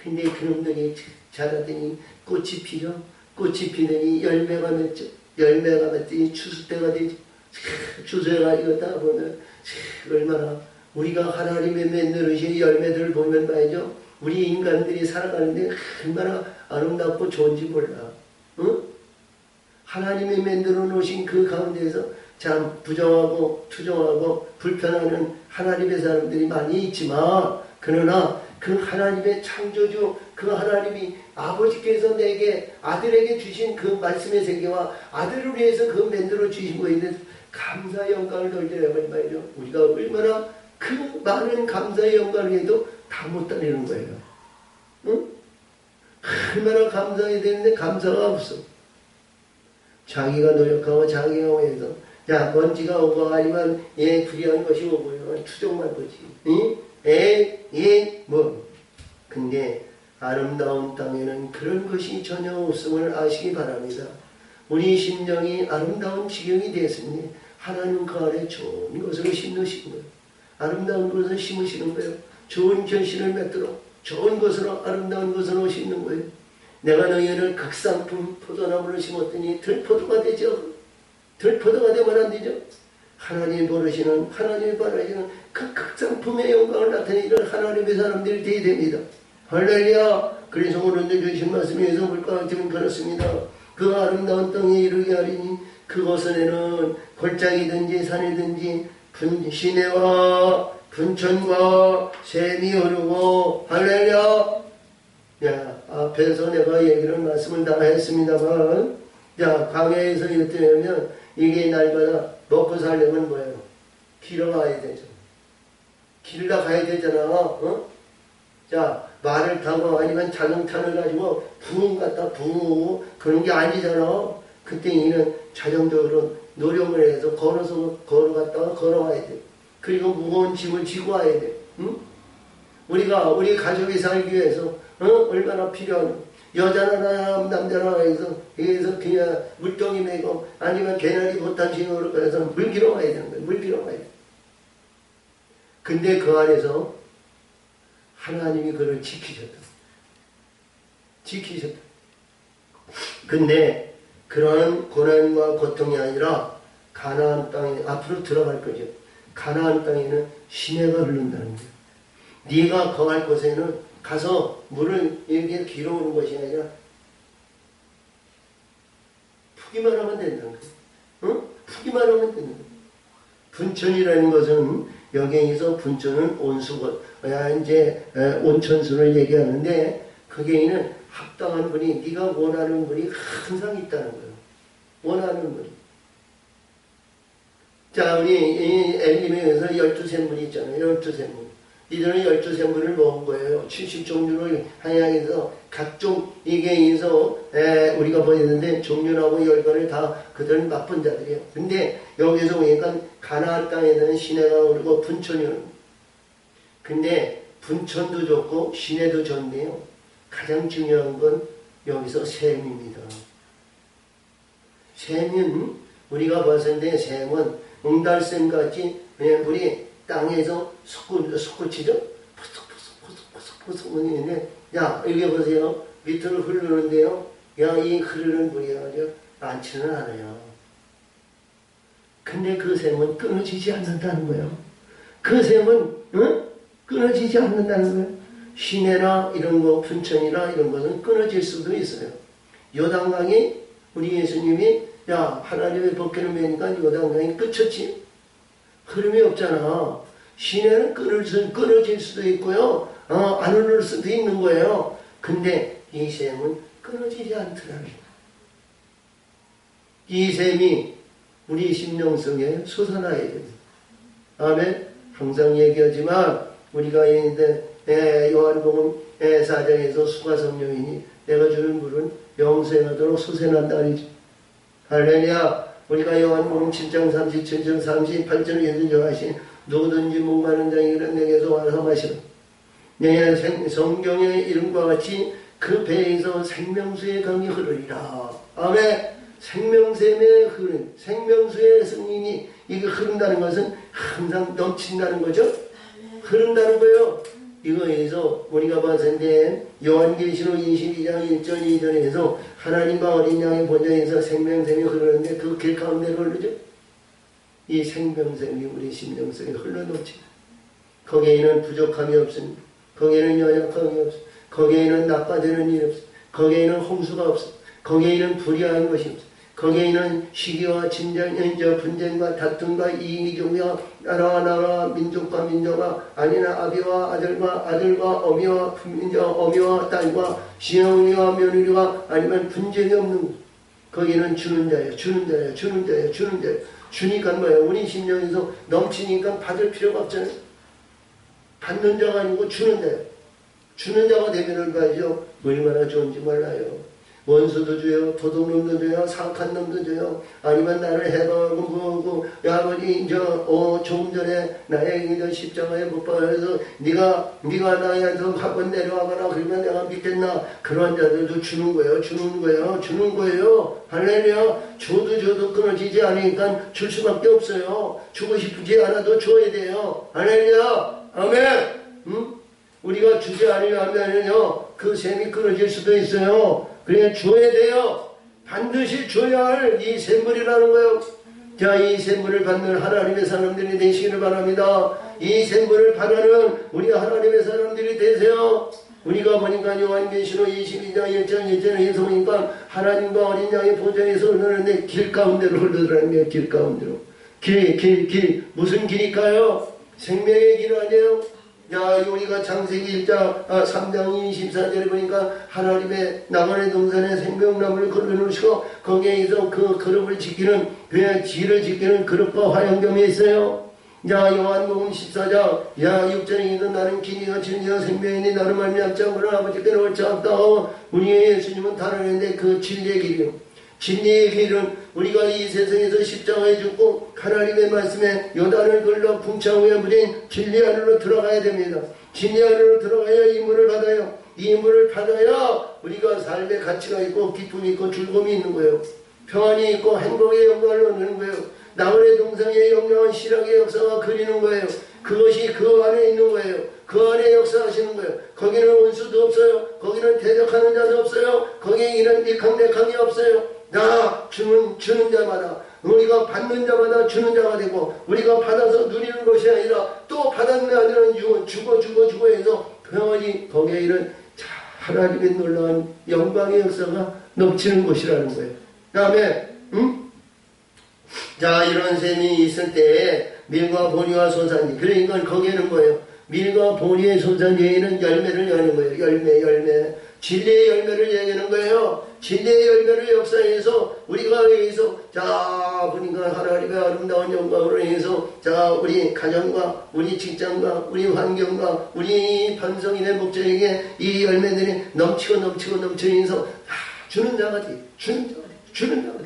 근데 그놈들이 자라더니 꽃이 피죠. 꽃이 피더니 열매가 맺죠. 열매가 맺더니 추수 때가 되죠. 추수해가 이거다 보면 얼마나 우리가 하나님의 맺는 열매들을 보면 말이죠. 우리 인간들이 살아가는데 얼마나 아름답고 좋은지 몰라. 응? 하나님이 만들어 놓으신 그 가운데에서 참 부정하고 투정하고 불편하는 하나님의 사람들이 많이 있지만 그러나 그 하나님의 창조주 그 하나님이 아버지께서 내게 아들에게 주신 그 말씀의 세계와 아들을 위해서 그 만들어 주신 거에 대해서 감사의 영광을 돌리라고 말이죠. 우리가 얼마나 그 많은 감사의 영광을 해도 다 못 다니는 거예요. 응? 얼마나 감사해야 되는데 감사가 없어. 자기가 노력하고 자기가 해서 야 먼지가 오고 아니면 불의한 것이 오고요. 추정만 보지. 근데 아름다운 땅에는 그런 것이 전혀 없음을 아시기 바랍니다. 우리 심령이 아름다운 지경이 되었으니 하나님 그 안에 좋은 것으로 심으시는 거예요. 아름다운 것을 심으시는 거예요. 좋은 결실을 맺도록 좋은 것으로 아름다운 것으로 심는 거예요. 내가 너희를 극상품 포도나무를 심었더니 들포도가 되죠. 들포도가 되면 안 되죠. 하나님이 바라시는 그 극상품의 영광을 나타내는 하나님의 사람들이 되어야 됩니다. 할렐루야. 그래서 오늘도 주신 말씀에서 볼까 지금 그렇습니다. 그 아름다운 땅에 이르게 하리니 그곳에는 골짜기든지 산이든지 시내와 분천과 샘이 흐르고 할렐루야. 야 앞에서 내가 얘기를 말씀을 다 했습니다만 자 광야에서 이렇게 되면 이게 날마다 먹고 살려면 뭐예요? 길어 가야 되죠. 길러 가야 되잖아. 자 말을 타고 아니면 자동차를 가지고 부흥 갔다 부흥 그런 게 아니잖아. 그때 이는 자정적으로 노력을 해서 걸어갔다가 걸어와야 돼. 그리고 무거운 짐을 지고 와야 돼. 응? 우리 가족이 살기 위해서 얼마나 필요한 여자나 남자나 해서 그냥 물동이 메고 아니면 개나리 보탄식으로 그래서 물 길어 와야 되는 거야. 물 길어 와야 돼. 근데 그 안에서 하나님이 그를 지키셨다. 근데 그러한 고난과 고통이 아니라 가나안 땅에 앞으로 들어갈 거죠. 가나안 땅에는 시내가 흐른다는 거예요. 네가 거할 곳에는 가서 물을 이렇게 길어오는 것이 아니라 푸기만 하면 된다는 거예요. 응? 푸기만 하면 된다는 거예요. 분천이라는 것은 여기에서 분천은 온수것, 이제 온천수를 얘기하는데 그게는 합당한 분이 네가 원하는 분이 항상 있다는 거예요. 원하는 분이. 자, 우리 엘리명에서 12샘물이 있잖아요. 12샘물. 이들은 12샘물을 먹은 거예요. 70종류를 향해서 각종 이게 있어 우리가 보였는데 종류하고 열간을 다 그들은 맛본 자들이에요. 근데 여기서 보니까 가나안 땅에는 시내가 오르고 분천이 오르고, 근데 분천도 좋고 시내도 좋네요. 가장 중요한 건 여기서 셈입니다. 셈은 우리가 봤었는데 셈은 응달샘같이 우리 땅에서 솟구치죠? 푸석푸석 있는데, 야, 여기 보세요. 밑으로 흐르는데요. 야, 이 흐르는 물이 아주 많지는 않아요. 근데 그 샘은 끊어지지 않는다는 거예요. 그 샘은, 끊어지지 않는다는 거예요. 시내나 이런 거, 분천이나 이런 것은 끊어질 수도 있어요. 요단강이, 우리 예수님이, 야, 하나님의 법궤를 메니까 요단강이 끝쳤지? 흐름이 없잖아. 시내는 끊어질 수도 있고요. 안 흐를 수도 있는 거예요. 근데 이 샘은 끊어지지 않더라고요. 이 샘이 우리 심령성에 솟아나야 됩니다. 아멘. 항상 얘기하지만 우리가 요한복음 4장에서 수가성령이니 내가 주는 물은 영생에 가도록 솟아난다. 할렐루야. 우리가 요한복음 7장 37절 38절에 정하신 누구든지 목마른 자에게는 내게서 와서 마시라. 내 성경의 이름과 같이 그 배에서 생명수의 강이 흐르리라. 아멘. 생명샘의 흐름, 생명수의 승인이 이게 흐른다는 것은 항상 넘친다는 거죠. 흐른다는 거예요. 이거에서 우리가 봤는데 요한계시록 22장 1절 2절에서 하나님과 어린 양의 보좌에서 생명샘이 흐르는데 그 길 가운데로 흐르죠. 이 생명샘이 우리 심령속에 흘러넘칩니다. 거기에는 부족함이 없습니다. 거기에는 연약함이 없습니다. 거기에는 나빠지는 일이 없습니다. 거기에는 홍수가 없습니다. 거기에는 불의한 것이 없습니다. 거기에는 시기와 분쟁과 다툼과 이기종과 나라와 민족과 민족과 아니나 아비와 아들과 어미와 딸과 시어머니와 며느리와 아니면 분쟁이 없는 것. 거기는 주는 자예요. 주니까 뭐예요? 우리 심령에서 넘치니까 받을 필요가 없잖아요. 받는 자가 아니고 주는 자예요. 주는 자가 되면은 봐야죠. 얼마나 좋은지 몰라요. 원수도 줘요, 도둑놈도 줘요, 사악한 놈도 줘요. 아니면 나를 해방하고 뭐하고, 야, 아버지, 조금 전에 나의 십자가에 못 박아서 네가 나한테 한번 내려와봐라. 그러면 내가 믿겠나? 그런 자들도 주는 거예요. 할렐루야. 줘도 끊어지지 않으니까 줄 수밖에 없어요. 주고 싶지 않아도 줘야 돼요. 할렐루야. 아멘. 응? 우리가 주지 않으면요, 그 셈이 끊어질 수도 있어요. 그래 줘야 돼요. 반드시 줘야 할 이 샘물이라는 거예요. 자, 이 샘물을 받는 하나님의 사람들이 되시기를 바랍니다. 이 샘물을 받는 우리 하나님의 사람들이 되세요. 우리가 보니까 요한계시록 22장 1절 1절에서 보니까 하나님과 어린 양의 보좌에서 흐르는데 길 가운데로 흐르더라는 거예요. 길 가운데로. 길. 무슨 길일까요? 생명의 길 아니에요? 야, 우리가 창세기 1장 3장 24절에 보니까 하나님의 나만의 동산에 생명나무를 걸어놓으시고 거기에서 그 그릇을 지키는 그 지를 지키는 그릇과 화영점이 있어요. 야, 요한복음 14장 6절에 나는 길이요 진리요 생명이니 나를 말미암지 않고는 아버지께로 올 자 없다. 우리의 예수님은 다루는데 그 진리의 길이요. 진리의 길은 우리가 이 세상에서 십자가에 죽고 하나님의 말씀에 요단을 걸러 풍창 후에 묻힌 진리 안으로 들어가야 됩니다. 진리 안으로 들어가야 이 물을 받아요. 이 물을 받아야 우리가 삶의 가치가 있고 기쁨이 있고 즐거움이 있는 거예요. 평안이 있고 행복의 영광을 얻는 거예요. 나홀의 동상의 영광은 실학의 역사가 그리는 거예요. 그것이 그 안에 있는 거예요. 그 안에 역사하시는 거예요. 거기는 원수도 없어요. 거기는 대적하는 자도 없어요. 거기에 이런 일캉대캉이 없어요. 주는 자마다, 우리가 받는 자마다 주는 자가 되고, 우리가 받아서 누리는 것이 아니라 또 받았는 주고 해서 평안히 거기에 이런 하나님의 놀라운 영광의 역사가 넘치는 곳이라는 거예요. 그 다음에 자, 이런 셈이 있을 때 밀과 보리와 소산지, 그러니까 거기에는 뭐예요? 밀과 보리의 소산지에는 열매를 여는 거예요. 열매. 진리의 열매를 얘기하는 거예요. 진리의 열매를 역사해서 우리가 여기서 자 보니까 하나님의 아름다운 영광으로 해서 자 우리 가정과 우리 직장과 우리 환경과 우리 반성인의 목자에게 이 열매들이 넘치면서 주는 자가 돼. 주는 자가 돼.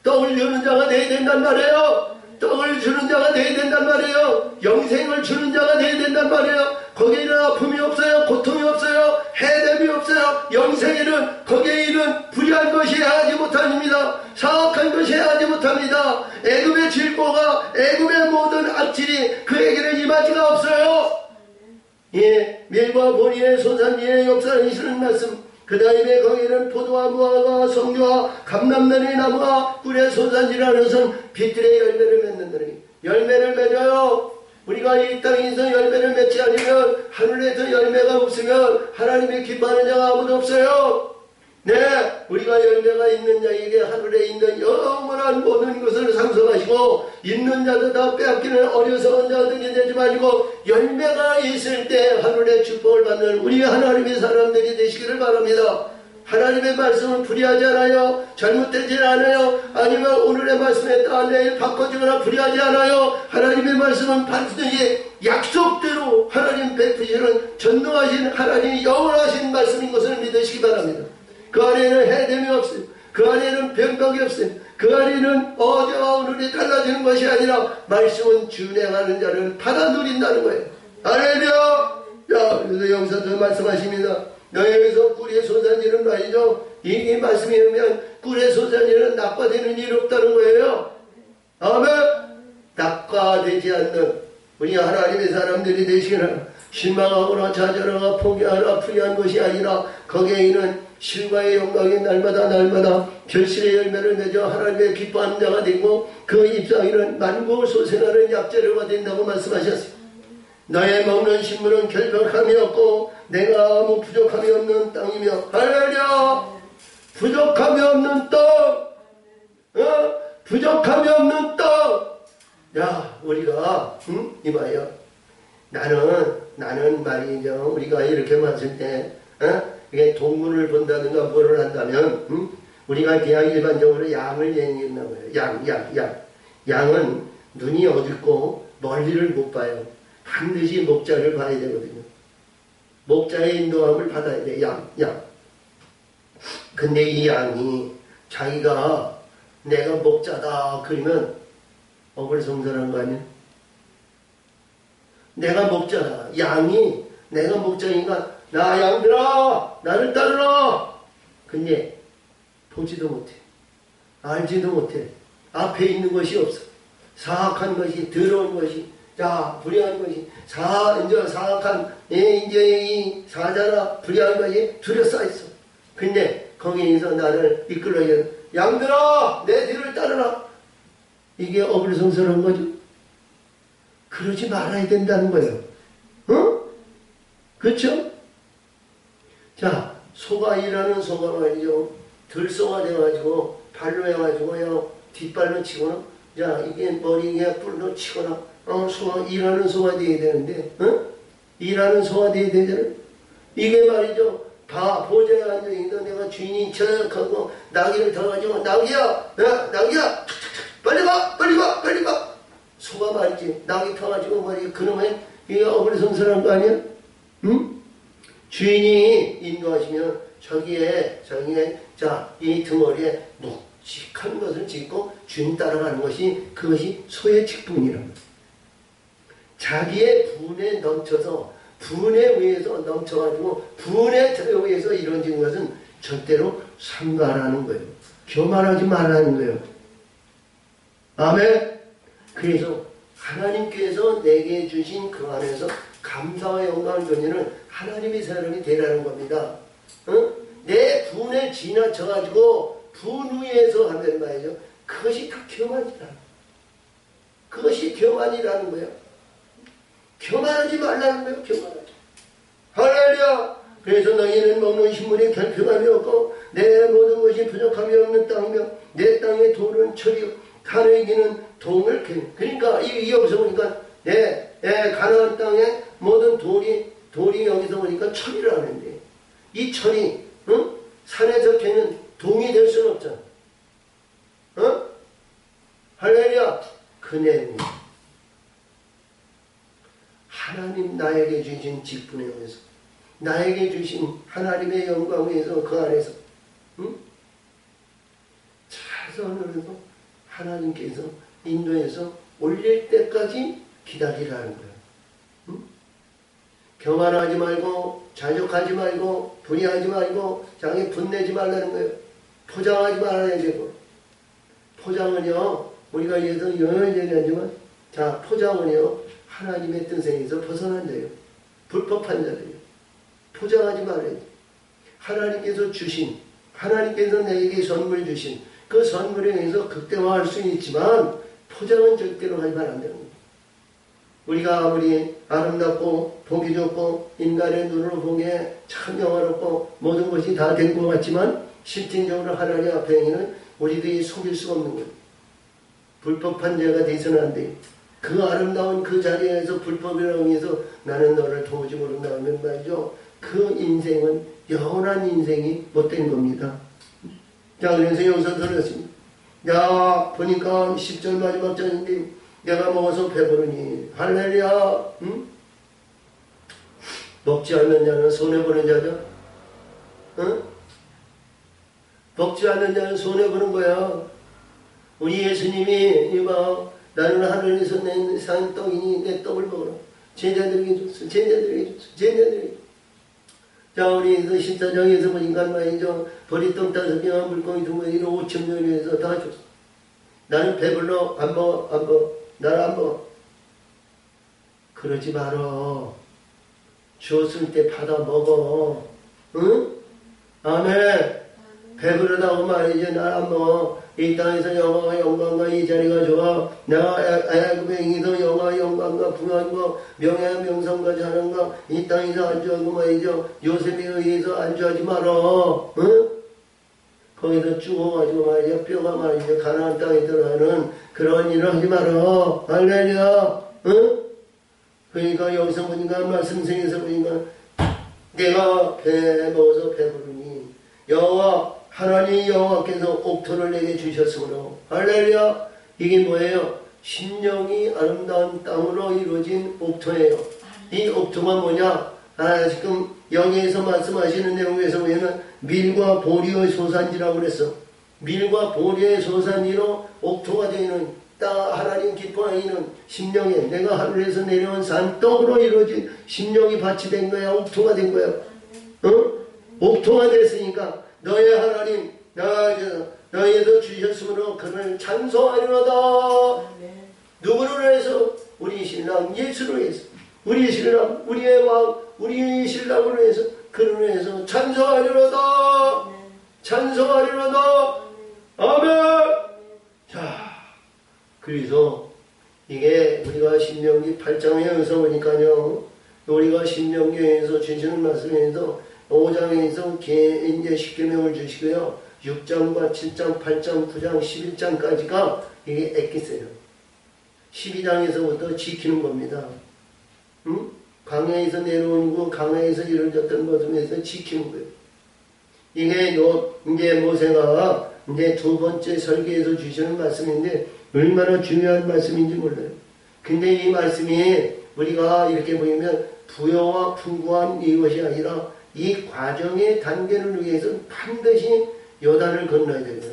떡을 주는 자가 돼야 된단 말이에요. 떡을 주는 자가 돼야 된단 말이에요. 영생을 주는 자가 돼야 된단 말이에요. 거기에는 아픔이 없어요. 고통이 없어요. 해됨이 없어요. 영생에는 거기에는 불의한 것이 하지 못합니다. 사악한 것이 하지 못합니다. 애굽의 질보가 애굽의 모든 악질이 그에게는 임하지가 없어요. 예, 밀과 보리의 소산지의 역사이시는 말씀. 그 다음에 거기는 포도와 무화과 성류와 감람나리 나무와 꿀의 소산지라는 것은 빛들의 열매를 맺는다니 열매를 맺어요. 우리가 이 땅에서 열매를 맺지 않으면 하늘에서 열매가 없으면 하나님이 기뻐하는 자가 아무도 없어요. 네, 우리가 열매가 있는 자에게 하늘에 있는 영원한 모든 것을 상속하시고 있는 자도 다 빼앗기는 어리석은 자들이 되지 마시고 열매가 있을 때 하늘의 축복을 받는 우리 하나님의 사람들이 되시기를 바랍니다. 하나님의 말씀은 불의하지 않아요. 잘못되지 않아요. 아니면 오늘의 말씀에 따라 내일 바꿔주거나 불의하지 않아요. 하나님의 말씀은 반드시 약속대로 하나님 베푸시는 전능하신 하나님이 영원하신 말씀인 것을 믿으시기 바랍니다. 그 안에는 해됨이 없어요. 그 안에는 변덕이 없어요. 그 안에는 어제와 오늘이 달라지는 것이 아니라 말씀은 준행하는 자를 받아 누린다는 거예요. 할렐루야! 자, 그래서 여기서도 말씀하십니다. 너희에게서 꿀의 소산지는 말이죠. 이 말씀에 의하면 꿀의 소산지는 낙과되는 일 없다는 거예요. 아멘! 낙과되지 않는 우리 하나님의 사람들이 되시기를 실망하거나 좌절하거나 포기하거나 불의한 것이 아니라 거기에 있는 실과의 영광이 날마다 결실의 열매를 맺어 하나님의 기뻐하는 자가 되고 그 입상에는 만국을 소생하는 약재료가 된다고 말씀하셨어요. 너의 먹는 식물은 결벽함이 없고 내가 아무 부족함이 없는 땅이며 할렐루야! 부족함이 없는 떡! 부족함이 없는 떡! 야, 우리가 이봐요. 나는 말이죠. 우리가 이렇게 봤을 때 이게 동물을 본다든가 뭐를 한다면 우리가 그냥 일반적으로 양을 얘기했나봐요. 양은 눈이 어둡고 멀리를 못 봐요. 반드시 목자를 봐야 되거든요. 목자의 인도함을 받아야 돼. 양. 근데 이 양이 자기가 내가 목자다 그러면 어불성설한 거 아니야? 내가 목자다. 양이 내가 목자니까 나 양들아 나를 따르라. 근데 보지도 못해. 알지도 못해. 앞에 있는 것이 없어. 사악한 것이 더러운 것이 자 불의한 것이 이제 사악한 이제 이 사자나 불의한 것이 둘러싸있어. 근데 거기에서 나를 이끌어야 양들아 내 뒤를 따르라. 이게 어불성설한 거죠. 그러지 말아야 된다는 거예요. 그렇죠? 자, 소가 일하는 소가 말이죠. 들소가 돼가지고 발로 해가지고요 뒷발로 치거나 자 이게 머리에 뿔로 치거나 소가 일하는 소가 돼야 되는데 일하는 소가 돼야 되잖아요. 이게 말이죠. 보좌에 앉아있는 내가 주인이 척하고 나귀를 더가지고 나귀야 빨리 가 소가 말이지 나귀 타가지고 말이야 그놈의 이게 어불성설한 거 아니야? 주인이 인도하시면 저기에 이 등어리에 묵직한 것을 짓고 주인 따라가는 것이 그것이 소의 직분이랍니다. 자기의 분에 넘쳐서 분에 의해서 넘쳐가지고 분에 의해서 이루어진 것은 절대로 삼가라는 거예요. 교만하지 말라는 거예요. 아멘. 그래서 하나님께서 내게 주신 그 안에서 감사와 영광을 돌리는 하나님의 사람이 되라는 겁니다. 내 분에 지나쳐가지고 분 위에서 하면 말이죠. 그것이 다 교만이다. 그것이 교만이라는 거예요. 교만하지 말라는 거예요. 교만하지. 할렐루야. 그래서 너희는 먹는 식물이 결핍함이 없고 내 모든 것이 부족함이 없는 땅이며 내 땅의 돌은 철이요 탄핵이는 동을 캐. 그러니까 이 여기서 보니까 가나안 땅에 모든 돌이 여기서 보니까 철이라는데 이 철이 산에서 캐는 동이 될 수는 없잖아. 할렐루야. 그 내용이 하나님 나에게 주신 직분에 의해서, 나에게 주신 하나님의 영광에 의해서, 그 안에서 차선을 해서 하나님께서 인도해서 올릴 때까지 기다리라는 거예요. 교만하지 말고, 자족하지 말고, 불의하지 말고, 장에 분내지 말라는 거예요. 포장하지 말아야 되고, 포장은요, 우리가 여기서 여러 얘기하지만, 자, 포장은요, 하나님의 뜻에 의해서 벗어난 자예요. 불법한 자예요. 포장하지 말아요. 하나님께서 주신, 하나님께서 내게 선물 주신 그 선물에 의해서 극대화할 수는 있지만 포장은 절대로 하지 말아야 되는 거예요. 우리가 아무리 아름답고 보기 좋고 인간의 눈으로 보기에 참 영화롭고 모든 것이 다 된 것 같지만 실질적으로 하나님 앞에는 우리들이 속일 수가 없는 거예요. 불법한 자가 되서는 안 돼요. 그 아름다운 그 자리에서 불법이라고 해서 나는 너를 도우지 모른다면 말이죠. 그 인생은 영원한 인생이 못된 겁니다. 자, 그래서 여기서 들었습니다. 야, 보니까 10절 마지막 절인데 내가 먹어서 배부르니 할렐루야. 먹지 않는 자는 손해보는 자죠. 먹지 않는 자는 손해보는 거야. 우리 예수님이 이봐, 나는 하늘에서 낸 산 떡이니 내 떡을 먹어라. 제자들에게 줬어. 제자들에게 줬어. 제자들에게 줬어. 자, 우리 14장에서 보니까 말이죠. 보리떡 5개와 물고기 2마리로 5,000명을 위해서 다 줬어. 나는 배불러. 안 먹어. 안 먹어. 나는 안 먹어. 그러지 말어. 주었을 때 받아 먹어. 응? 아멘. 배부르다고 말이죠. 나 안 먹어. 이 땅에서 영화와 영광과 이 자리가 좋아. 내가 애굽의 행위도 영화와 영광과 부하고 명예와 명성과 자랑과 이 땅에서 안주하고 말이죠. 요셉에 의해서 안주하지 말어. 응? 거기서 죽어가지고 말이죠. 뼈가 말이죠. 가나안 땅에 들어가는 그런 일을 하지 말어. 할렐루야. 응? 그러니까 여기서 보니까 말씀성에서 보니까 내가 배 먹어서 배부르니 여호와 하나님 여호와께서 옥토를 내게 주셨으므로 할렐루야. 이게 뭐예요? 심령이 아름다운 땅으로 이루어진 옥토예요. 이 옥토가 뭐냐? 지금 여기에서 말씀하시는 내용에서 보면 밀과 보리의 소산지라고 그랬어. 밀과 보리의 소산지로 옥토가 되는 땅, 하나님 기뻐하시는 심령에 내가 하늘에서 내려온 산떡으로 이루어진 심령이 밭이 된 거야. 옥토가 된 거야. 옥토가 됐으니까 너의 하나님 너희도 주셨으므로 그를 찬송하리로다. 누구를 위해서? 우리 신랑 예수를 위해서. 우리 신랑 우리의 왕 우리 신랑을 위해서 그를 위해서 찬송하리로다. 찬송하리로다. 아멘. 자, 그래서 이게 우리가 신명기 8장에서 보니까요, 우리가 신명기에서 주시는 말씀에서 5장에서 이제 십계명을 주시고요. 6장과 7장, 8장, 9장, 11장까지가 이게 엑기스예요. 12장에서부터 지키는 겁니다. 강야에서 내려온 거, 강야에서 이루어졌던 것에서 지키는 거예요. 이게 이제 모세가 이제 두 번째 설계에서 주시는 말씀인데 얼마나 중요한 말씀인지 몰라요. 근데 이 말씀이 우리가 이렇게 보면 부여와 풍부한 이것이 아니라 이 과정의 단계를 위해서 반드시 요단을 건너야 되고요.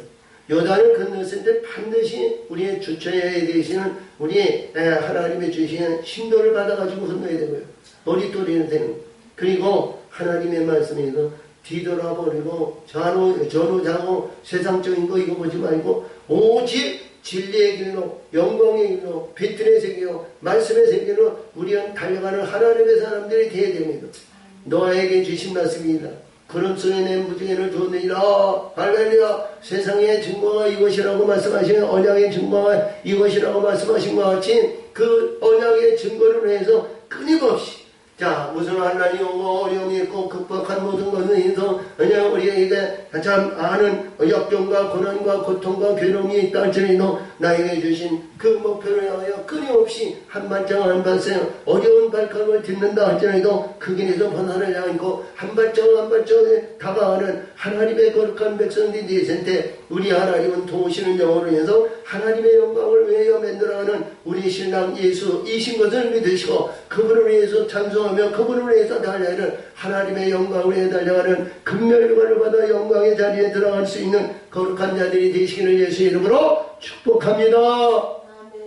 요단을 건넜을 때 반드시 우리의 주처에 되시는 우리 하나님의 주시는 신도를 받아가지고 건너야 되고요. 머릿돌이는 되는. 그리고 하나님의 말씀에서 뒤돌아버리고 전후자고 세상적인 거 이거 보지 말고 오직 진리의 길로 영광의 길로 빛의 세계로 말씀의 세계로 우리는 달려가는 하나님의 사람들이 되어야 됩니다. 너에게 주신 말씀이다. 구름 속에 내 무지개를 두느니라. 할렐루야. 세상의 증거가 이것이라고 말씀하시는 언약의 증거가 이것이라고 말씀하신 것 같이 그 언약의 증거를 위해서 끊임없이 무슨 환난이 오고 어려움이 있고 극복한 모든 것은 인성 그냥 우리에게 참 아는 역경과 고난과 고통과 괴로움이 있다 할지라도 나에게 주신 그 목표를 향하여 끊임없이 한 발짝 한 발짝 어려운 발걸음을 딛는다 할지라도 그 길에서 번화를 향하고 한 발짝 한 발짝에 다가가는 하나님의 거룩한 백성들이 되실 때 우리 하나님은 도우시는 영혼을 위해서 하나님의 영광을 위하여 만들어가는 우리 신랑 예수이신 것을 믿으시고 그분을 위해서 찬송하며 그분을 위해서 달려가는 하나님의 영광을 위해 달려가는 금멸관을 받아 영광의 자리에 들어갈 수 있는 거룩한 자들이 되시기를 예수 이름으로 축복합니다.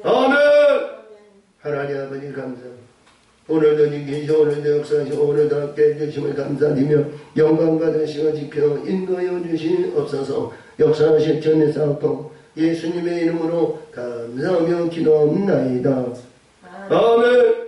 아멘. 하나님 아버지 감사합니다. 오늘도 지키시고 오늘도 역사하시고 오늘도 함께 해주심을 감사드리며 영광 받으시고 지켜 인도하여 주시옵소서. 역사하실 전에 쌓고 예수님의 이름으로 감사하며 기도합나이다. 아멘.